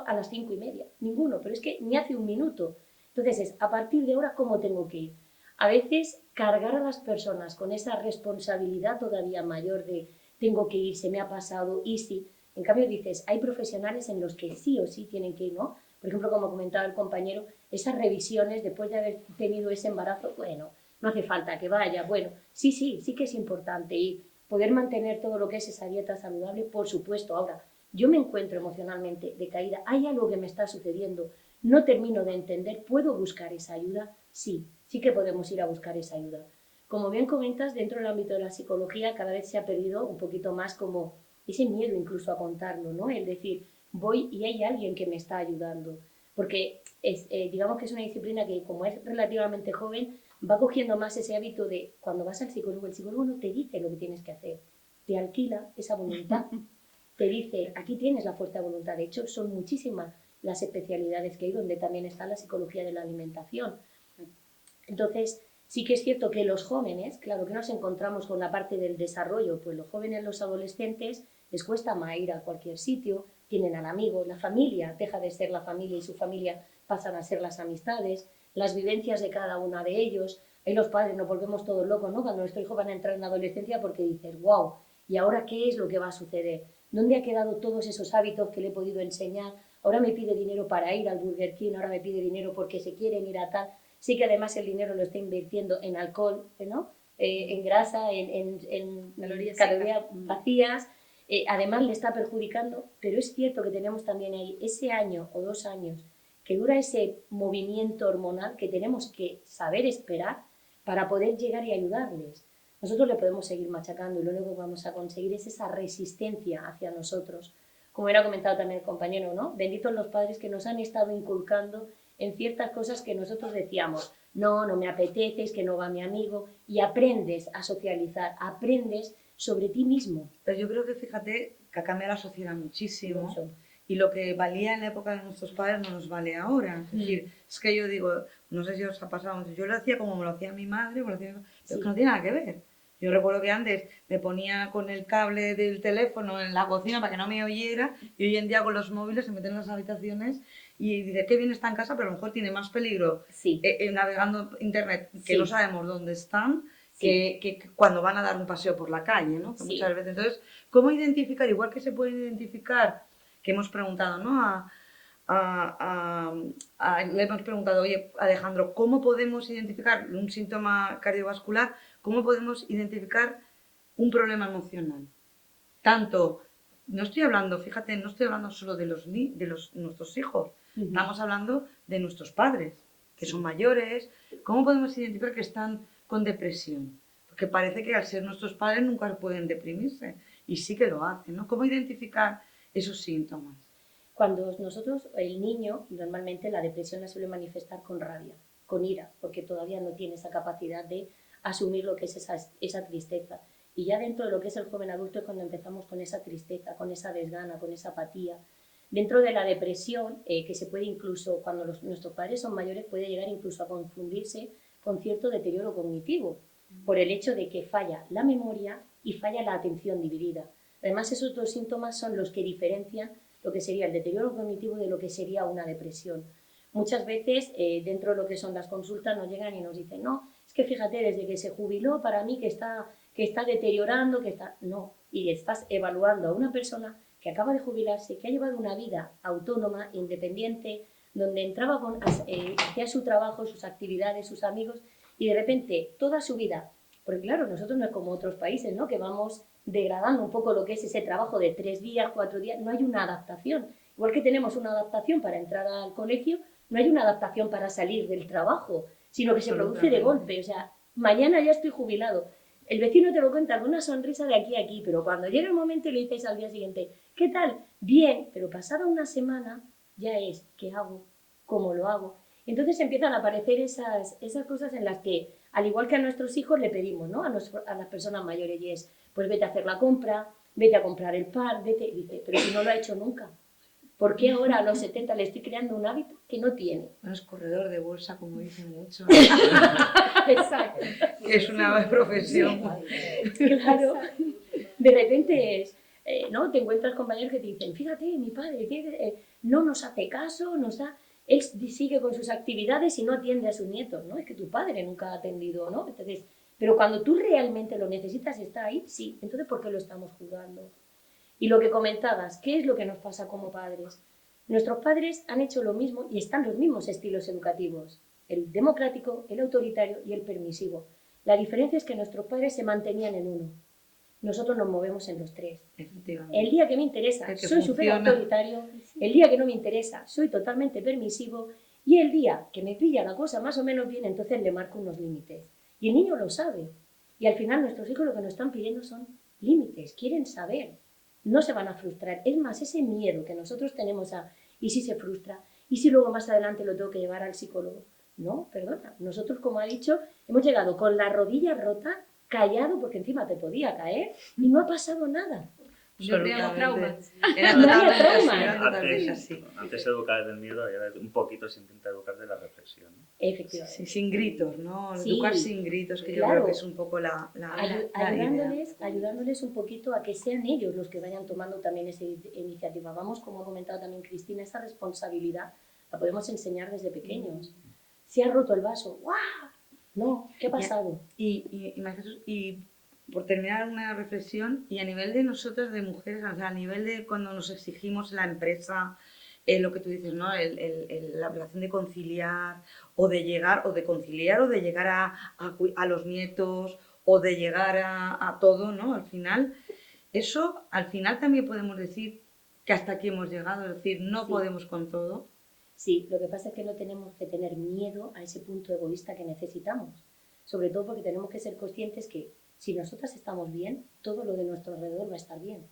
a las 5:30, ninguno, pero es que ni hace un minuto. Entonces es, a partir de ahora, ¿cómo tengo que ir? A veces cargar a las personas con esa responsabilidad todavía mayor de tengo que ir, se me ha pasado, y sí. En cambio dices, hay profesionales en los que sí o sí tienen que ir, ¿no? Por ejemplo, como comentaba el compañero, esas revisiones después de haber tenido ese embarazo, bueno, no hace falta que vaya, bueno, sí que es importante ir, poder mantener todo lo que es esa dieta saludable, por supuesto. Ahora, yo me encuentro emocionalmente decaída, hay algo que me está sucediendo, no termino de entender, ¿puedo buscar esa ayuda? Sí que podemos ir a buscar esa ayuda. Como bien comentas, dentro del ámbito de la psicología cada vez se ha perdido un poquito más como ese miedo incluso a contarlo, ¿no? El decir, voy y hay alguien que me está ayudando, porque digamos que es una disciplina que como es relativamente joven, va cogiendo más ese hábito de cuando vas al psicólogo, el psicólogo no te dice lo que tienes que hacer, te alquila esa voluntad, te dice, aquí tienes la fuerza de voluntad. De hecho, son muchísimas las especialidades que hay donde también está la psicología de la alimentación. Entonces, sí que es cierto que los jóvenes, claro que nos encontramos con la parte del desarrollo, pues los jóvenes, los adolescentes, les cuesta más ir a cualquier sitio, tienen al amigo, la familia deja de ser la familia y su familia pasan a ser las amistades, las vivencias de cada una de ellos. Ahí los padres nos volvemos todos locos, ¿no? Cuando nuestro hijo va a entrar en la adolescencia porque dices, wow, ¿y ahora qué es lo que va a suceder? ¿Dónde ha quedado todos esos hábitos que le he podido enseñar? ahora me pide dinero para ir al Burger King, ahora me pide dinero porque se quieren ir a tal. Sí que además el dinero lo está invirtiendo en alcohol, ¿no? En grasa, en calorías vacías. Además le está perjudicando, pero es cierto que tenemos también ahí ese año o 2 años que dura ese movimiento hormonal que tenemos que saber esperar para poder llegar y ayudarles. Nosotros le podemos seguir machacando y lo único que vamos a conseguir es esa resistencia hacia nosotros. Como era comentado también el compañero, ¿no? Benditos los padres que nos han estado inculcando en ciertas cosas que nosotros decíamos, no, no me apetece, es que no va mi amigo, y aprendes a socializar, aprendes sobre ti mismo. Pero yo creo que fíjate que ha cambiado la sociedad muchísimo. Mucho. Y lo que valía en la época de nuestros padres no nos vale ahora. Es decir, es que yo digo, no sé si os ha pasado, yo lo hacía como me lo hacía mi madre, pero es que no tiene nada que ver. Yo recuerdo que antes me ponía con el cable del teléfono en la cocina para que no me oyera, y hoy en día con los móviles se meten en las habitaciones y dice, qué bien está en casa, pero a lo mejor tiene más peligro navegando internet, que no sabemos dónde están, que cuando van a dar un paseo por la calle, ¿no? Que muchas veces. Entonces, ¿cómo identificar? Igual que se puede identificar, que hemos preguntado, ¿no? Le hemos preguntado, oye, Alejandro, ¿cómo podemos identificar un síntoma cardiovascular? ¿Cómo podemos identificar un problema emocional? Tanto, no estoy hablando, fíjate, no estoy hablando solo de nuestros hijos, estamos hablando de nuestros padres, que son mayores. ¿Cómo podemos identificar que están con depresión? Porque parece que al ser nuestros padres nunca pueden deprimirse, y sí que lo hacen, ¿no? ¿Cómo identificar esos síntomas? Cuando nosotros, el niño, normalmente la depresión la suele manifestar con rabia, con ira, porque todavía no tiene esa capacidad de asumir lo que es esa tristeza. Y ya dentro de lo que es el joven adulto es cuando empezamos con esa tristeza, con esa desgana, con esa apatía. Dentro de la depresión, que se puede incluso, cuando nuestros padres son mayores, puede llegar incluso a confundirse con cierto deterioro cognitivo, por el hecho de que falla la memoria y falla la atención dividida. Además, esos dos síntomas son los que diferencian lo que sería el deterioro cognitivo de lo que sería una depresión. Muchas veces, dentro de lo que son las consultas, nos llegan y nos dicen, no, es que fíjate, desde que se jubiló, para mí que está deteriorando, No, y estás evaluando a una persona que acaba de jubilarse, que ha llevado una vida autónoma, independiente, donde entraba, hacía su trabajo, sus actividades, sus amigos, y de repente toda su vida, porque claro, nosotros no es como otros países, ¿no? Que vamos degradando un poco lo que es ese trabajo de 3 días, 4 días, no hay una adaptación. Igual que tenemos una adaptación para entrar al colegio, no hay una adaptación para salir del trabajo, sino que se produce de golpe. O sea, mañana ya estoy jubilado. El vecino te lo cuenta con una sonrisa de aquí a aquí, pero cuando llega el momento y le dices al día siguiente, ¿qué tal? Bien, pero pasada una semana ya es, ¿qué hago? ¿Cómo lo hago? Entonces empiezan a aparecer esas cosas en las que, al igual que a nuestros hijos, le pedimos, ¿no? a las personas mayores, y es, pues vete a hacer la compra, vete a comprar el pan, vete, dice, pero si no lo ha hecho nunca. ¿Por qué ahora a los 70 le estoy creando un hábito que no tiene? No es corredor de bolsa, como dicen mucho. Exacto. Que es una profesión. Claro. De repente es, ¿no? Te encuentras compañeros que te dicen, fíjate, mi padre no nos hace caso, él sigue con sus actividades y no atiende a sus nietos, ¿no? Es que tu padre nunca ha atendido, ¿no? Entonces, pero cuando tú realmente lo necesitas, está ahí, sí. Entonces, ¿por qué lo estamos juzgando? Y lo que comentabas, ¿qué es lo que nos pasa como padres? Nuestros padres han hecho lo mismo y están los mismos estilos educativos, el democrático, el autoritario y el permisivo. La diferencia es que nuestros padres se mantenían en uno. Nosotros nos movemos en los tres. El día que me interesa, soy súper autoritario. El día que no me interesa, soy totalmente permisivo. Y el día que me pilla la cosa más o menos bien, entonces le marco unos límites. Y el niño lo sabe. Y al final nuestros hijos lo que nos están pidiendo son límites, quieren saber. No se van a frustrar. Es más, ese miedo que nosotros tenemos ¿y si se frustra? ¿Y si luego más adelante lo tengo que llevar al psicólogo? No, perdona. Nosotros, como ha dicho, hemos llegado con la rodilla rota, callado, porque encima te podía caer, y no ha pasado nada. No teníamos traumas. No había traumas. Antes se educaba desde el miedo y ahora un poquito se intenta educar de la reflexión, ¿no? Efectivamente. Sí, sin gritos, ¿no? Sí, educar sin gritos, que claro. yo creo que es un poco la ayudándoles un poquito a que sean ellos los que vayan tomando también esa iniciativa. Vamos, como ha comentado también Cristina, esa responsabilidad la podemos enseñar desde pequeños. Si ha roto el vaso, ¡guau! No, ¿qué ha pasado? Y por terminar una reflexión, y a nivel de nosotras, de mujeres, o sea, a nivel de cuando nos exigimos en la empresa, lo que tú dices, ¿no? La obligación de conciliar, o de llegar, o de conciliar, o de llegar a los nietos, o de llegar a todo, ¿no? Al final, eso, al final también podemos decir que hasta aquí hemos llegado, es decir, no Sí. podemos con todo. Sí, lo que pasa es que no tenemos que tener miedo a ese punto egoísta que necesitamos. Sobre todo porque tenemos que ser conscientes que si nosotras estamos bien, todo lo de nuestro alrededor va a estar bien.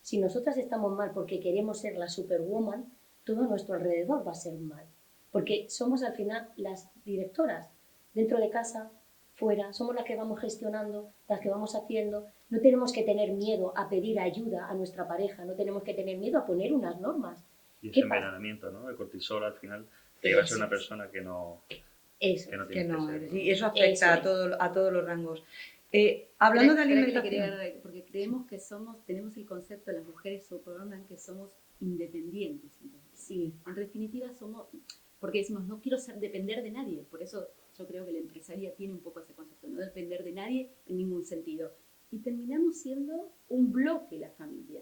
Si nosotras estamos mal porque queremos ser la superwoman, todo nuestro alrededor va a ser mal. Porque somos al final las directoras, dentro de casa, fuera, somos las que vamos gestionando, las que vamos haciendo. No tenemos que tener miedo a pedir ayuda a nuestra pareja, no tenemos que tener miedo a poner unas normas. Y ese ¿Qué pasa? envenenamiento, ¿no? El cortisol al final te lleva a ser Eso una es. persona que no Eso tiene Que que no, ser, ¿no? y eso afecta Eso a, es. a todos los rangos. Hablando de Espera que le alimentación, quería dar, porque creemos que tenemos el concepto de las mujeres superwoman que somos independientes. Entonces. Sí, En definitiva somos, porque decimos no quiero depender de nadie, por eso yo creo que la empresaria tiene un poco ese concepto, no depender de nadie en ningún sentido. Y terminamos siendo un bloque la familia.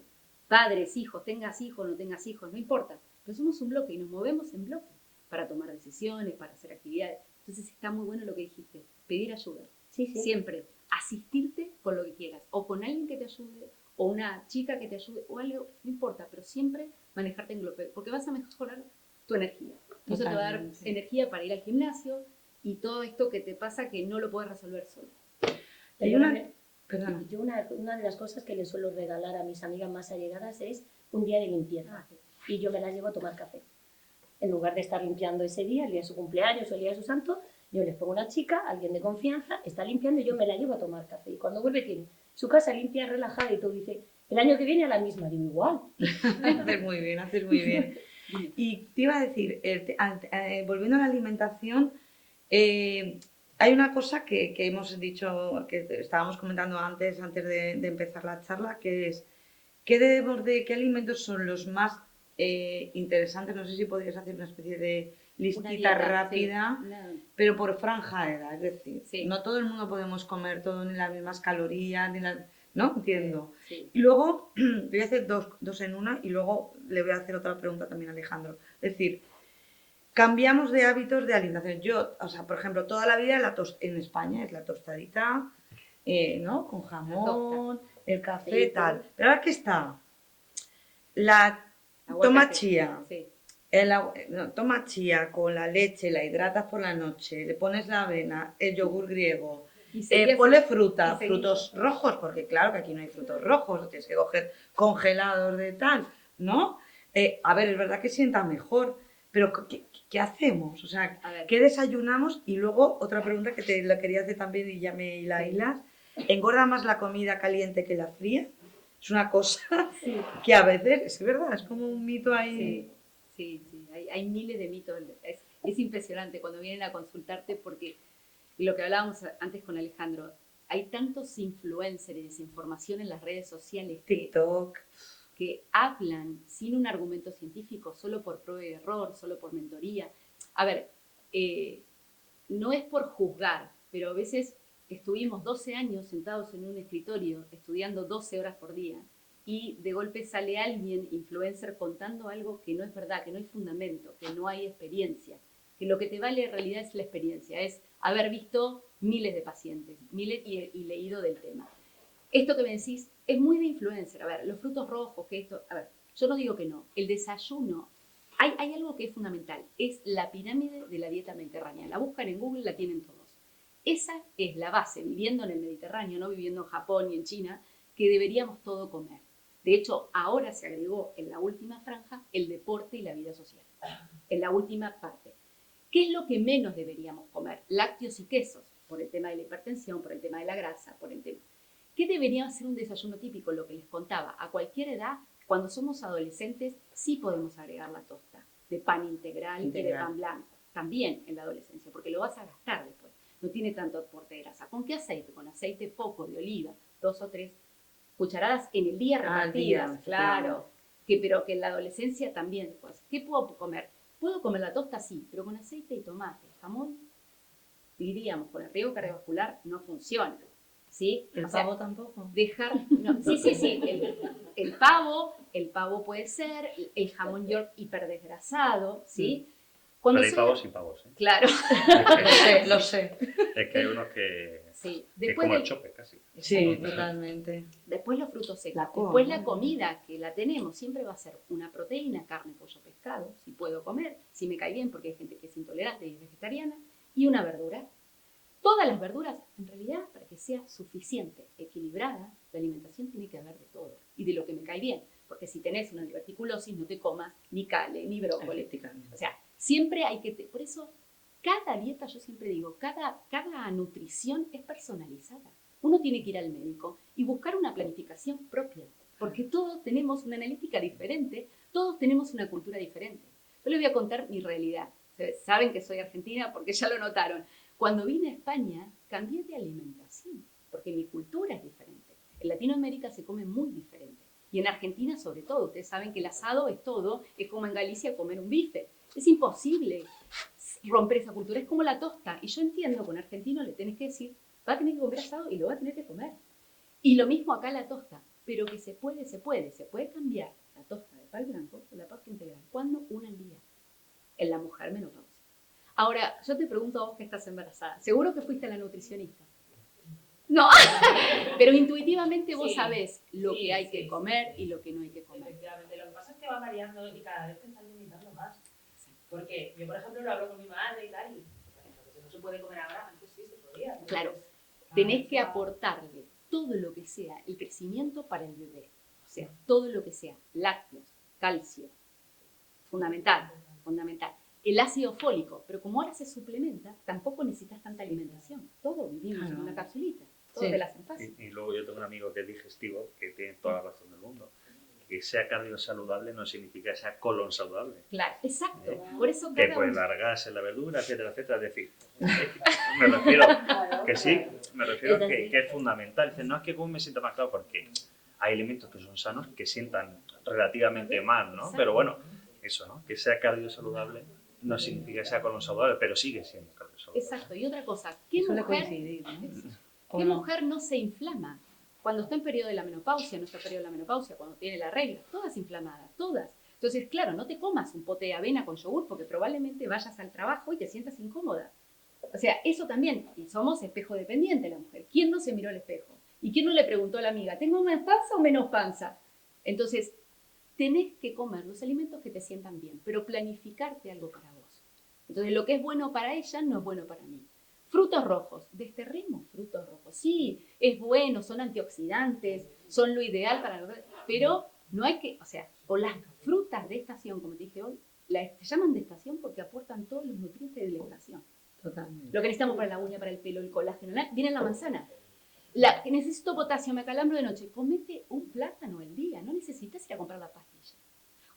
Padres, hijos, tengas hijos, no tengas hijos, no importa, pero somos un bloque y nos movemos en bloque para tomar decisiones, para hacer actividades. Entonces está muy bueno lo que dijiste, pedir ayuda. sí, sí. Siempre asistirte con lo que quieras, o con alguien que te ayude, o una chica que te ayude, o algo, no importa, pero siempre manejarte en bloque, porque vas a mejorar tu energía. Y eso te va a dar Totalmente. energía para ir al gimnasio y todo esto que te pasa que no lo puedes resolver solo. hay una... Perdóname, Perdona. yo una de las cosas que les suelo regalar a mis amigas más allegadas es un día de limpieza. Y yo me las llevo a tomar café. En lugar de estar limpiando ese día, el día de su cumpleaños o el día de su santo, yo les pongo una chica, alguien de confianza, está limpiando y yo me la llevo a tomar café. Y cuando vuelve tiene su casa limpia, relajada y todo, dice, el año que viene a la misma. Digo, igual. Haces muy bien, haces muy bien. Y te iba a decir, volviendo a la alimentación, hay una cosa que hemos dicho, que estábamos comentando antes de empezar la charla, que es qué alimentos son los más interesantes. No sé si podrías hacer una especie de listita dieta, rápida, sí, pero por franja de edad. Es decir, Sí. no todo el mundo podemos comer todo ni las mismas calorías, ni las... ¿No? Entiendo. sí. Y luego, voy a hacer dos en una y luego le voy a hacer otra pregunta también a Alejandro. Es decir, cambiamos de hábitos de alimentación. Yo, o sea, por ejemplo, toda la vida en España es la tostadita, ¿no? Con jamón, el café, Sí, tal. Pero ahora que está la toma Aguacate. chía, Sí. toma chía con la leche, la hidratas por la noche, le pones la avena, el yogur griego, Y seguías- ponle fruta, y seguís- frutos rojos, porque claro que aquí no hay frutos rojos, tienes que coger congelados de tal, ¿no? A ver, es verdad que sienta mejor, pero ¿qué hacemos? O sea, A ver. ¿qué desayunamos? Y luego otra pregunta que te la quería hacer también y ya me la hilas. ¿Engorda más la comida caliente que la fría? Es una cosa Sí. que a veces, es verdad, es como un mito ahí. Sí, sí, sí. Hay miles de mitos. Es impresionante cuando vienen a consultarte porque lo que hablábamos antes con Alejandro, hay tantos influencers y desinformación en las redes sociales TikTok. que hablan sin un argumento científico, solo por prueba y error, solo por mentoría. A ver, no es por juzgar, pero a veces estuvimos 12 años sentados en un escritorio estudiando 12 horas por día y de golpe sale alguien, influencer, contando algo que no es verdad, que no hay fundamento, que no hay experiencia, que lo que te vale en realidad es la experiencia, es haber visto miles de pacientes, miles y leído del tema. Esto que me decís es muy de influencer. A ver, los frutos rojos, que esto... A ver, yo no digo que no. El desayuno, hay algo que es fundamental. Es la pirámide de la dieta mediterránea. La buscan en Google, la tienen todos. Esa es la base, viviendo en el Mediterráneo, no viviendo en Japón ni en China, que deberíamos todo comer. De hecho, ahora se agregó en la última franja el deporte y la vida social. En la última parte. ¿Qué es lo que menos deberíamos comer? Lácteos y quesos, por el tema de la hipertensión, por el tema de la grasa, por el tema... ¿Qué debería ser un desayuno típico? Lo que les contaba, a cualquier edad, cuando somos adolescentes, sí podemos agregar la tosta de pan integral y de pan blanco. También en la adolescencia, porque lo vas a gastar después. No tiene tanto aporte de grasa. ¿Con qué aceite? Con aceite poco de oliva, 2 o 3 cucharadas en el día repartidas, claro. Pero que en la adolescencia también después. ¿Qué puedo comer? ¿Puedo comer la tosta? Sí, pero con aceite y tomate. Jamón, diríamos, con el riesgo cardiovascular no funciona. ¿sí? ¿El O sea, pavo tampoco? no, sí, el pavo puede ser, el jamón york hiperdesgrasado, ¿sí? Cuando Pero hay son- pavos y pavos, ¿eh? Claro, Lo sé. Es que hay unos que sí. es Después, como el chope casi. Sí, totalmente. después los frutos secos, La coa, después ¿no? la comida que la tenemos, siempre va a ser una proteína, carne, pollo, pescado, si puedo comer, si me cae bien porque hay gente que es intolerante y es vegetariana, y una verdura. Todas las verduras, en realidad, para que sea suficiente, equilibrada, la alimentación tiene que haber de todo y de lo que me cae bien. Porque si tenés una diverticulosis, no te comas ni cale, ni brócoli. O sea, siempre hay que... Por eso, cada dieta, yo siempre digo, cada nutrición es personalizada. Uno tiene que ir al médico y buscar una planificación propia. Porque todos tenemos una analítica diferente, todos tenemos una cultura diferente. Yo les voy a contar mi realidad. Saben que soy argentina porque ya lo notaron. Cuando vine a España, cambié de alimentación, porque mi cultura es diferente. En Latinoamérica se come muy diferente. Y en Argentina, sobre todo, ustedes saben que el asado es todo, es como en Galicia comer un bife. Es imposible romper esa cultura, es como la tosta. Y yo entiendo que a un argentino le tenés que decir, va a tener que comer asado y lo va a tener que comer. Y lo mismo acá la tosta, pero que se puede cambiar la tosta de pan blanco por la pasta integral. ¿Cuándo? Una al día. En la mujer menopausia. Ahora, yo te pregunto a vos que estás embarazada, seguro que fuiste a la nutricionista. No, pero intuitivamente vos sabés lo que hay que comer y lo que no hay que comer. Efectivamente, lo que pasa es que va variando y cada vez te están limitando más. Porque yo, por ejemplo, lo hablo con mi madre y tal, y entonces no se puede comer ahora, antes sí se podía. Entonces, Claro, tenés que aportarle todo lo que sea el crecimiento para el bebé. O sea, todo lo que sea lácteos, calcio, fundamental. El ácido fólico, pero como ahora se suplementa, tampoco necesitas tanta alimentación. Todos vivimos en una capsulita, todos te la hacen fácil. Y luego yo tengo un amigo que es digestivo, que tiene toda la razón del mundo. Que sea cardio saludable no significa que sea colon saludable. Claro, exacto. Por eso Que cada puede uno... largarse la verdura, etcétera, etcétera. Es decir, me refiero que sí, me refiero a que es fundamental. Dicen, no es que como me sienta más claro, porque hay alimentos que son sanos que sientan relativamente mal, ¿no? Exacto. Pero bueno, eso, ¿no? Que sea cardio saludable no significa que sea colon saludable, pero sigue siendo cardio saludable. Exacto. Y otra cosa, ¿qué Suele mujer, coincidir, ¿no? ¿qué mujer no se inflama? Cuando está en periodo de la menopausia, no está en periodo de la menopausia, cuando tiene la regla, todas inflamadas, todas. Entonces, claro, no te comas un pote de avena con yogur porque probablemente vayas al trabajo y te sientas incómoda. O sea, eso también, y somos espejo dependiente la mujer. ¿Quién no se miró al espejo? ¿Y quién no le preguntó a la amiga, ¿tengo más panza o menos panza? Entonces, tenés que comer los alimentos que te sientan bien, pero planificarte algo para vos. Entonces, lo que es bueno para ella no es bueno para mí. Frutos rojos, desterremos frutos rojos. Sí, es bueno, son antioxidantes, son lo ideal para los... Pero no hay que, o sea, o las frutas de estación, como te dije hoy, se llaman de estación porque aportan todos los nutrientes de la estación. Totalmente. Lo que necesitamos para la uña, para el pelo, el colágeno, viene en la manzana. Que necesito potasio, me acalambro de noche, comete un plátano al día, no necesitas ir a comprar la pastilla.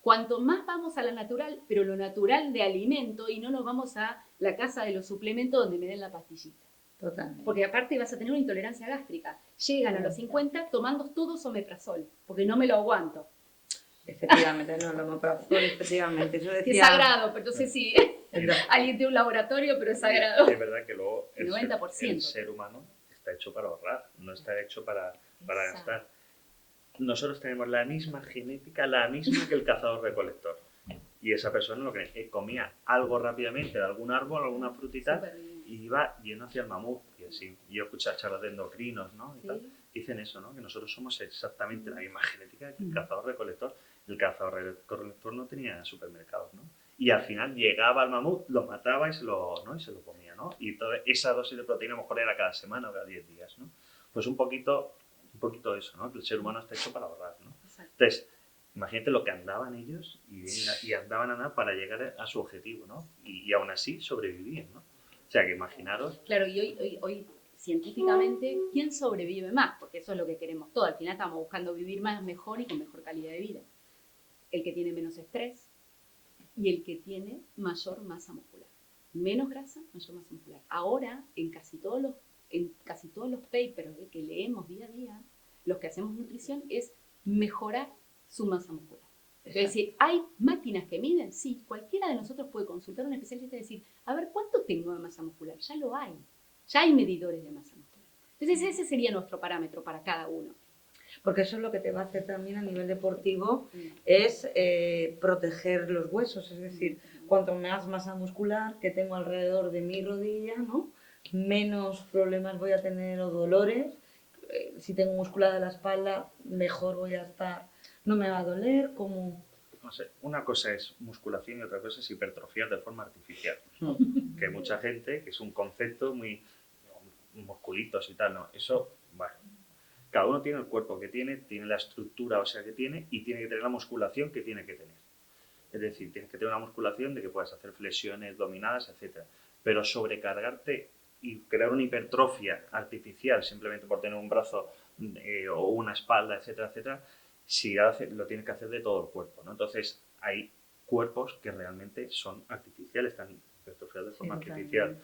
Cuanto más vamos a la natural, pero lo natural de alimento y no nos vamos a la casa de los suplementos donde me den la pastillita. Totalmente. Porque aparte vas a tener una intolerancia gástrica. Llegan a los 50 tomando todos omeprazol, porque no me lo aguanto. Efectivamente, no, lo omeprazol, efectivamente. Eso Que es decía... sagrado, pero entonces sí, alguien tiene un laboratorio, pero es sagrado. Es verdad que luego El el 90%. ser humano está hecho para ahorrar, no está hecho para Exacto. gastar. Nosotros tenemos la misma genética, la misma que el cazador-recolector. Y esa persona lo que comía algo rápidamente de algún árbol, alguna frutita, Supervivencia. y iba yendo hacia el mamut. Y así. Y yo escuché charlas de endocrinos, ¿no? Y Sí. tal. Dicen eso, ¿no? Que nosotros somos exactamente la misma genética que el cazador-recolector. El cazador-recolector no tenía supermercados, ¿no? Y al final llegaba al mamut, lo mataba y se lo comía, ¿no? Y toda esa dosis de proteína a lo mejor era cada semana o cada 10 días, ¿no? Pues un poquito eso, ¿no? Que el ser humano está hecho para ahorrar, ¿no? Exacto. Entonces, imagínate lo que andaban ellos y andaban a nada para llegar a su objetivo, ¿no? Y aún así sobrevivían, ¿no? O sea, que imaginaros... Claro, y hoy científicamente, ¿quién sobrevive más? Porque eso es lo que queremos todos. Al final estamos buscando vivir más, mejor y con mejor calidad de vida. El que tiene menos estrés y el que tiene mayor masa muscular. Menos grasa, mayor masa muscular. Ahora, en casi todos los papers que leemos día a día, los que hacemos nutrición es mejorar su masa muscular. Es decir, ¿hay máquinas que miden? Sí, cualquiera de nosotros puede consultar a un especialista y decir, a ver, ¿cuánto tengo de masa muscular? Ya lo hay. Ya hay medidores de masa muscular. Entonces ese sería nuestro parámetro para cada uno. Porque eso es lo que te va a hacer también a nivel deportivo, es proteger los huesos, es decir, cuanto más masa muscular que tengo alrededor de mi rodilla, ¿no? Menos problemas voy a tener o dolores. Si tengo musculada la espalda, mejor voy a estar, no me va a doler, como... No sé, una cosa es musculación y otra cosa es hipertrofiar de forma artificial. Que hay mucha gente, que es un concepto muy musculitos y tal, ¿no? Eso, bueno, cada uno tiene el cuerpo que tiene la estructura ósea que tiene y tiene que tener la musculación que tiene que tener. Es decir, tienes que tener una musculación de que puedas hacer flexiones, dominadas, etc. Pero sobrecargarte y crear una hipertrofia artificial simplemente por tener un brazo o una espalda, etcétera, etcétera, si lo tienes que hacer de todo el cuerpo, ¿no? Entonces, hay cuerpos que realmente son artificiales, están hipertrofiados de forma artificial.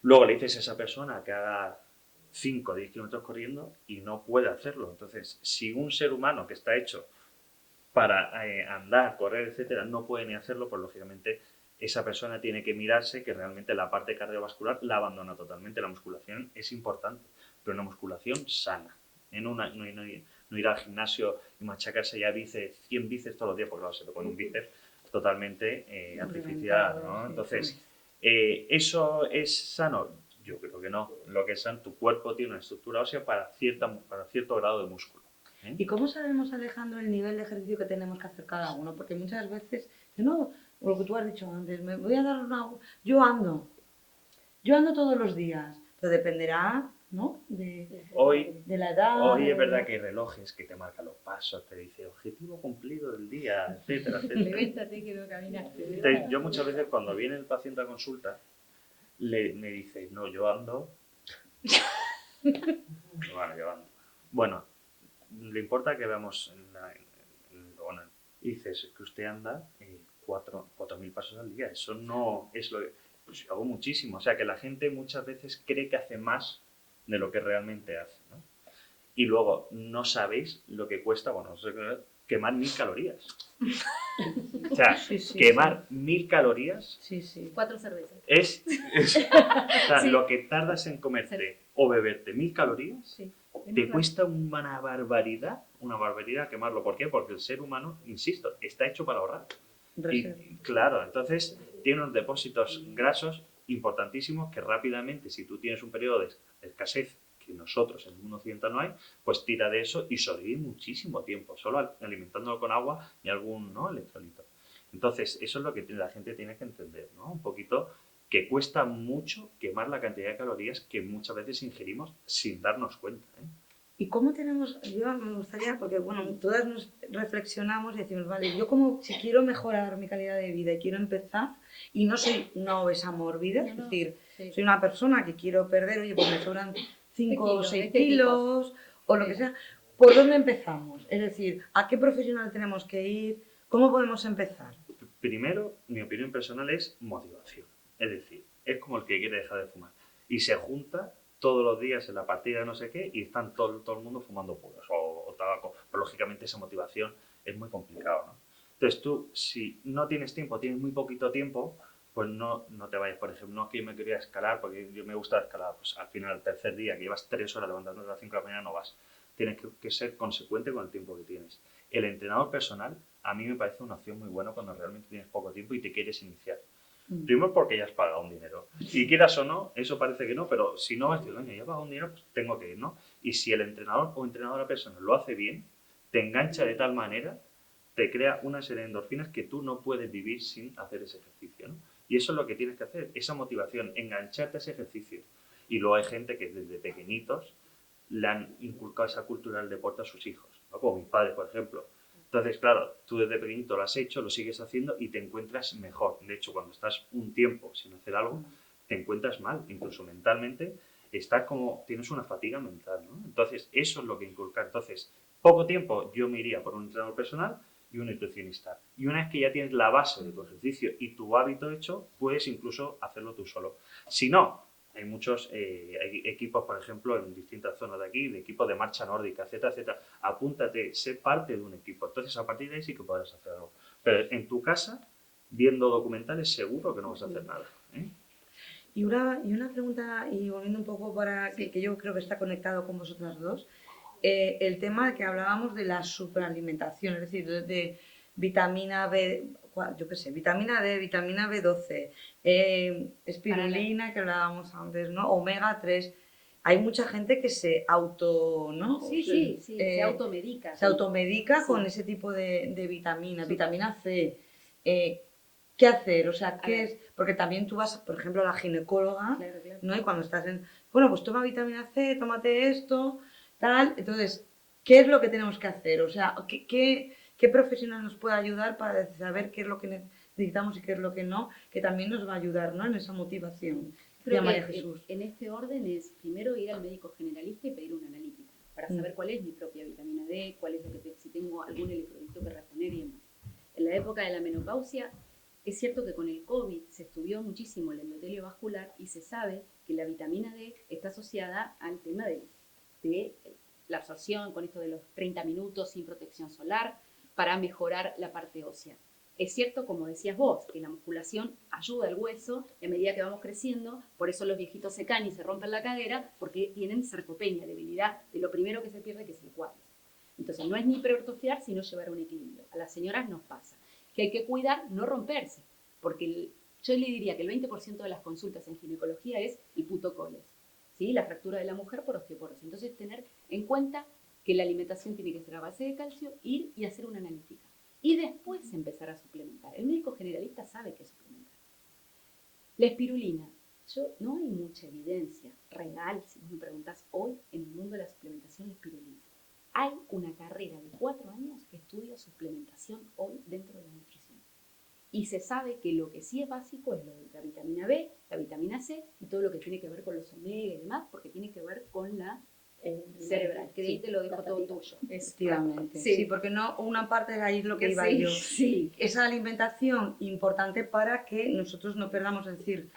Luego le dices a esa persona que haga 5 o 10 kilómetros corriendo y no puede hacerlo. Entonces, si un ser humano que está hecho para andar, correr, etcétera, no puede ni hacerlo, pues lógicamente esa persona tiene que mirarse que realmente la parte cardiovascular la abandona totalmente. La musculación es importante, pero una musculación sana. No ir al gimnasio y machacarse ya 100 bíceps todos los días, porque claro, se te pone un bíceps totalmente artificial, ¿no? Entonces, ¿eso es sano? Yo creo que no. Lo que es sano, tu cuerpo tiene una estructura ósea para cierto grado de músculo. ¿Y cómo sabemos, Alejandro, el nivel de ejercicio que tenemos que hacer cada uno? Porque muchas veces, no, lo que tú has dicho antes, me voy a dar una... Yo ando todos los días, pero dependerá, ¿no? De la edad. Hoy es verdad que hay relojes que te marcan los pasos, te dice objetivo cumplido del día, etcétera, etcétera. Levéntate que no caminaste. Entonces, yo muchas veces cuando viene el paciente a consulta, me dice, no, yo ando. Bueno, yo ando. Bueno, le importa que veamos y dices que usted anda 4.000 pasos al día. Eso no es lo que... Pues yo hago muchísimo. O sea, que la gente muchas veces cree que hace más de lo que realmente hace, ¿no? Y luego, no sabéis lo que cuesta, quemar 1.000 calorías. O sea, quemar 1.000 calorías 4 cervezas. es o sea, lo que tardas en comerte o beberte 1.000 calorías, te cuesta una barbaridad quemarlo. ¿Por qué? Porque el ser humano, insisto, está hecho para ahorrar. Y, claro, entonces tiene unos depósitos grasos importantísimos que rápidamente, si tú tienes un periodo de escasez, que nosotros en el mundo occidental no hay, pues tira de eso y sobrevive muchísimo tiempo, solo alimentándolo con agua y algún electrolito. Entonces, eso es lo que la gente tiene que entender, ¿no? Un poquito que cuesta mucho quemar la cantidad de calorías que muchas veces ingerimos sin darnos cuenta, ¿eh? ¿Y cómo tenemos, yo me gustaría, porque bueno, todas nos reflexionamos y decimos, vale, yo como si quiero mejorar mi calidad de vida y quiero empezar, y no soy una obesa mórbida, es decir, soy una persona que quiero perder, oye, pues me sobran 5 o 6 kilos, o lo que sea, ¿por dónde empezamos? Es decir, ¿a qué profesional tenemos que ir? ¿Cómo podemos empezar? Primero, mi opinión personal es motivación, es decir, es como el que quiere dejar de fumar, y se junta todos los días en la partida de no sé qué y están todo el mundo fumando puros o tabaco. Pero lógicamente esa motivación es muy complicado, ¿no? Entonces tú, si no tienes tiempo, tienes muy poquito tiempo, pues no te vayas. Por ejemplo, no que yo me quería escalar porque yo me gusta escalar, pues al final, el tercer día, que llevas 3 horas levantándote a las 5 de la mañana, no vas. Tienes que ser consecuente con el tiempo que tienes. El entrenador personal a mí me parece una opción muy buena cuando realmente tienes poco tiempo y te quieres iniciar. Primero porque ya has pagado un dinero. Y quieras o no, eso parece que no, pero si no, vas a decir, oye, ya he pagado un dinero, pues tengo que ir, ¿no? Y si el entrenador o entrenadora personal lo hace bien, te engancha de tal manera, te crea una serie de endorfinas que tú no puedes vivir sin hacer ese ejercicio, ¿no? Y eso es lo que tienes que hacer, esa motivación, engancharte a ese ejercicio. Y luego hay gente que desde pequeñitos le han inculcado esa cultura del deporte a sus hijos, ¿no? Como mi padre, por ejemplo. Entonces, claro, tú desde pequeñito lo has hecho, lo sigues haciendo y te encuentras mejor. De hecho, cuando estás un tiempo sin hacer algo, te encuentras mal, incluso mentalmente, tienes una fatiga mental, ¿no? Entonces, eso es lo que inculcar. Entonces, poco tiempo yo me iría por un entrenador personal y un nutricionista. Y una vez que ya tienes la base de tu ejercicio y tu hábito hecho, puedes incluso hacerlo tú solo. Si no, hay muchos hay equipos, por ejemplo, en distintas zonas de aquí, de equipos de marcha nórdica, etcétera, etcétera. Apúntate, sé parte de un equipo. Entonces, a partir de ahí sí que podrás hacer algo. Pero en tu casa, viendo documentales, seguro que no vas a hacer nada, ¿eh? Y una pregunta, y volviendo un poco para que yo creo que está conectado con vosotras dos, el tema de que hablábamos de la superalimentación, es decir, de vitamina B, yo qué sé, vitamina D, vitamina B12, espirulina, que hablábamos antes, ¿no? Omega 3. Hay mucha gente que se auto, ¿no? Sí, se automedica. Se automedica Sí. con ese tipo de vitaminas, Sí. vitamina C. ¿Qué hacer? O sea, A ver. es? Porque también tú vas, por ejemplo, a la ginecóloga, Claro. ¿no? Y cuando estás bueno, pues toma vitamina C, tómate esto, tal. Entonces, ¿qué es lo que tenemos que hacer? O sea, ¿qué profesional nos puede ayudar para saber qué es lo que necesitamos y qué es lo que no? Que también nos va a ayudar, ¿no? En esa motivación. Creo que María Jesús. en este orden es primero ir al médico generalista y pedir una analítica para saber cuál es mi propia vitamina D, cuál es lo que si tengo algún electrolito que reponer y demás. En la época de la menopausia, es cierto que con el COVID se estudió muchísimo el endotelio vascular y se sabe que la vitamina D está asociada al tema de la absorción, con esto de los 30 minutos sin protección solar, para mejorar la parte ósea. Es cierto, como decías vos, que la musculación ayuda al hueso y a medida que vamos creciendo, por eso los viejitos se caen y se rompen la cadera, porque tienen sarcopenia, debilidad de lo primero que se pierde, que es el cuádriceps. Entonces no es ni hipertrofiar, sino llevar un equilibrio. A las señoras nos pasa que hay que cuidar no romperse, porque yo le diría que el 20% de las consultas en ginecología es el putocoles, ¿sí? La fractura de la mujer por osteoporosis. Entonces tener en cuenta que la alimentación tiene que ser a base de calcio, ir y hacer una analítica. Y después empezar a suplementar. El médico generalista sabe qué suplementar. La espirulina. No hay mucha evidencia real, si vos me preguntás hoy, en el mundo de la suplementación de espirulina. Hay una carrera de 4 años que estudia suplementación hoy dentro de la nutrición. Y se sabe que lo que sí es básico es lo de la vitamina B, la vitamina C y todo lo que tiene que ver con los omega y demás, porque tiene que ver con la cerebral, que de ahí te lo dejo todo tuyo. Efectivamente. Sí, porque no, una parte de ahí es lo que iba yo. Sí. Esa alimentación importante para que nosotros no perdamos, es decir,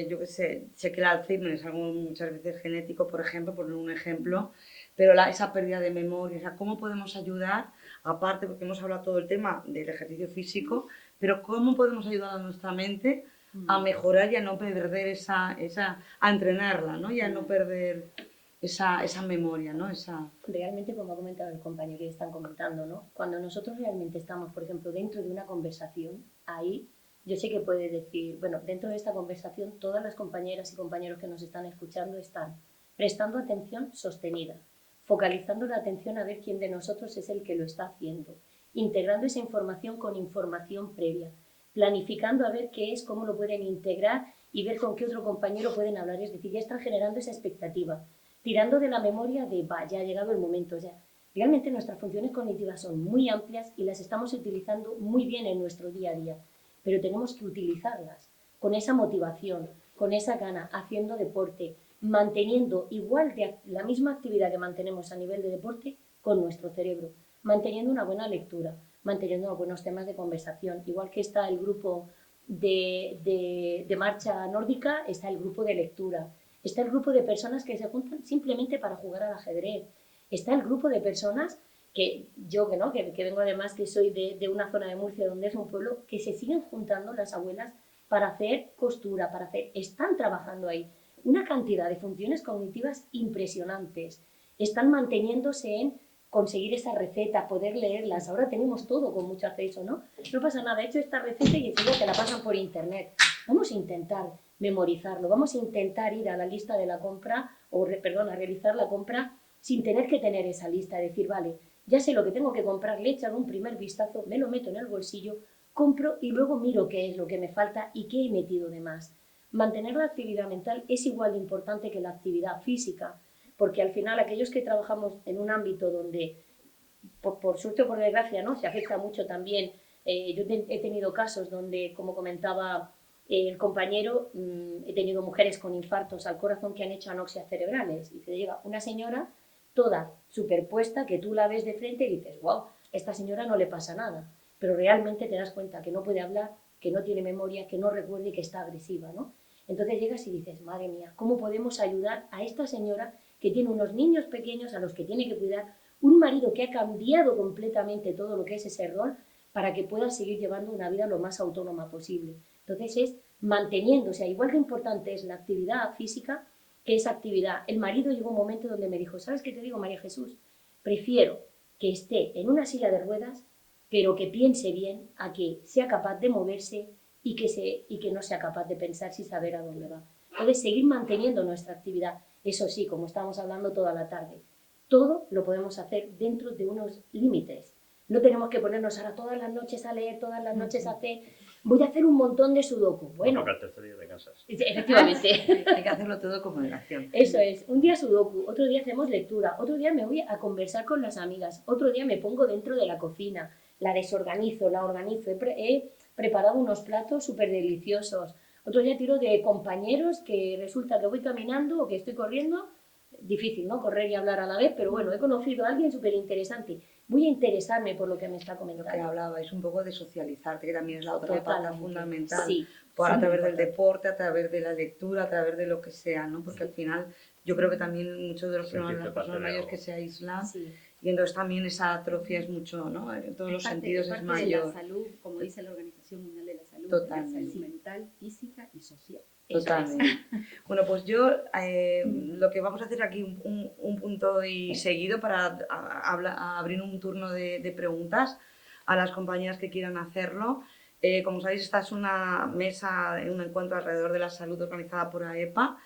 yo qué sé que el Alzheimer es algo muchas veces genético, por ejemplo, por un ejemplo, pero esa pérdida de memoria, o sea, ¿cómo podemos ayudar? Aparte, porque hemos hablado todo el tema del ejercicio físico, pero ¿cómo podemos ayudar a nuestra mente a mejorar y a no perder a entrenarla, ¿no? Y a no perder esa memoria, ¿no? Realmente, como ha comentado el compañero y están comentando, ¿no? Cuando nosotros realmente estamos, por ejemplo, dentro de una conversación, ahí yo sé que puede decir, bueno, dentro de esta conversación todas las compañeras y compañeros que nos están escuchando están prestando atención sostenida, focalizando la atención a ver quién de nosotros es el que lo está haciendo, integrando esa información con información previa, planificando a ver qué es, cómo lo pueden integrar y ver con qué otro compañero pueden hablar, es decir, ya están generando esa expectativa, tirando de la memoria de, ya ha llegado el momento, o sea, realmente nuestras funciones cognitivas son muy amplias y las estamos utilizando muy bien en nuestro día a día, pero tenemos que utilizarlas con esa motivación, con esa gana, haciendo deporte, manteniendo igual de la misma actividad que mantenemos a nivel de deporte con nuestro cerebro, manteniendo una buena lectura, manteniendo buenos temas de conversación, igual que está el grupo de marcha nórdica, está el grupo de lectura, está el grupo de personas que se juntan simplemente para jugar al ajedrez, está el grupo de personas que yo que vengo además que soy de una zona de Murcia donde es un pueblo, que se siguen juntando las abuelas para hacer costura, están trabajando ahí una cantidad de funciones cognitivas impresionantes, están manteniéndose en conseguir esa receta, poder leerlas, ahora tenemos todo con mucho acceso, ¿no? No pasa nada, he hecho esta receta y enseguida te la pasan por internet, vamos a intentar memorizarlo, vamos a intentar ir a la lista de la compra, a realizar la compra sin tener que tener esa lista, decir, vale, ya sé lo que tengo que comprar, le echan un primer vistazo, me lo meto en el bolsillo, compro y luego miro qué es lo que me falta y qué he metido de más. Mantener la actividad mental es igual de importante que la actividad física, porque al final aquellos que trabajamos en un ámbito donde, por suerte o por desgracia, ¿no? Se afecta mucho también, yo he tenido casos donde, como comentaba el compañero, he tenido mujeres con infartos al corazón que han hecho anoxias cerebrales, y te llega una señora toda superpuesta que tú la ves de frente y dices, wow, a esta señora no le pasa nada, pero realmente te das cuenta que no puede hablar, que no tiene memoria, que no recuerda y que está agresiva, ¿no? Entonces llegas y dices, madre mía, ¿cómo podemos ayudar a esta señora que tiene unos niños pequeños a los que tiene que cuidar, un marido que ha cambiado completamente todo lo que es ese rol para que pueda seguir llevando una vida lo más autónoma posible? Entonces es manteniendo, o sea, igual que importante es la actividad física que esa actividad. El marido llegó un momento donde me dijo, ¿sabes qué te digo, María Jesús? Prefiero que esté en una silla de ruedas, pero que piense bien, a que sea capaz de moverse y que no sea capaz de pensar sin saber a dónde va. Entonces, seguir manteniendo nuestra actividad, eso sí, como estamos hablando toda la tarde, todo lo podemos hacer dentro de unos límites. No tenemos que ponernos ahora todas las noches a leer, todas las noches a hacer... Voy a hacer un montón de sudoku. Bueno, toca el tercer día de casas. efectivamente. Hay que hacerlo todo con moderación. Eso es, un día sudoku, otro día hacemos lectura, otro día me voy a conversar con las amigas, otro día me pongo dentro de la cocina, la desorganizo, la organizo, he preparado unos platos súper deliciosos, otro día tiro de compañeros que resulta que voy caminando o que estoy corriendo, difícil, ¿no? Correr y hablar a la vez, pero bueno, he conocido a alguien súper interesante, voy a interesarme por lo que me está Lo que comentando. hablabais un poco de socializarte, que también es la otra pata Totalmente. fundamental. Sí, A sí, través del importante. deporte, a través de la lectura, a través de lo que sea, ¿no? Porque al final yo creo que también muchos de los problemas de las Sentirte parte personas de mayores algo. que se aíslan Sí. y entonces también esa atrofia es mucho, ¿no? En todos los sentidos es parte de mayor. la salud, como dice la Organización Mundial de la Salud, Totalmente. la salud mental, física y social. Totalmente. Bueno, pues yo lo que vamos a hacer aquí un punto y seguido para abrir un turno de preguntas a las compañeras que quieran hacerlo. Como sabéis, esta es una mesa, un encuentro alrededor de la salud organizada por AEPA.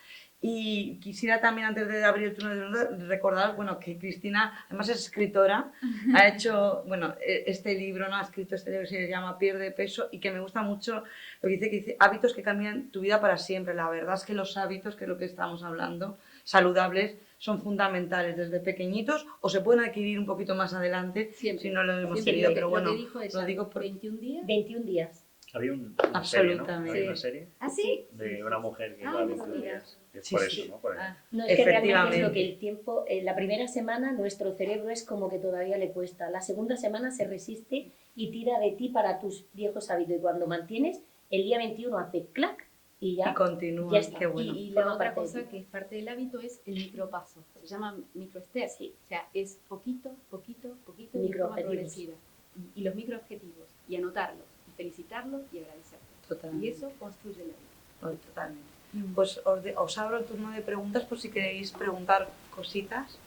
Y quisiera también, antes de abrir el turno de preguntas, recordaros, bueno, que Cristina, además es escritora, ha hecho, bueno, este libro, ¿no? Ha escrito este libro que se llama Pierde peso y que me gusta mucho lo que dice hábitos que cambian tu vida para siempre. La verdad es que los hábitos, que es lo que estamos hablando, saludables, son fundamentales desde pequeñitos o se pueden adquirir un poquito más adelante Siempre. si no lo hemos Siempre. tenido, pero bueno, Lo que dijo ella, lo digo por... 21 días. 21 días. Había una serie, ¿no? Absolutamente. Había una serie ¿Ah, sí? de una mujer que Ah, iba a no 21 sabía. días. Es Sí, por sí. eso, ¿no? Por Ah, No, es que realmente es lo Efectivamente. que el tiempo, la primera semana nuestro cerebro es como que todavía le cuesta, la segunda semana se resiste y tira de ti para tus viejos hábitos y cuando mantienes, el día 21 hace clac y ya, Y continúa, ya está. qué bueno. Y Forma la otra parte de cosa ti. que es parte del hábito es el micropaso. Se llama microestep. Sí. O sea, es poquito, poquito, poquito y de forma Microobjetivos. progresiva. Y los microobjetivos. Y anotarlos. Y felicitarlos y agradecerlos. Totalmente. Y eso construye el hábito. Totalmente. Pues os abro el turno de preguntas por si queréis preguntar cositas.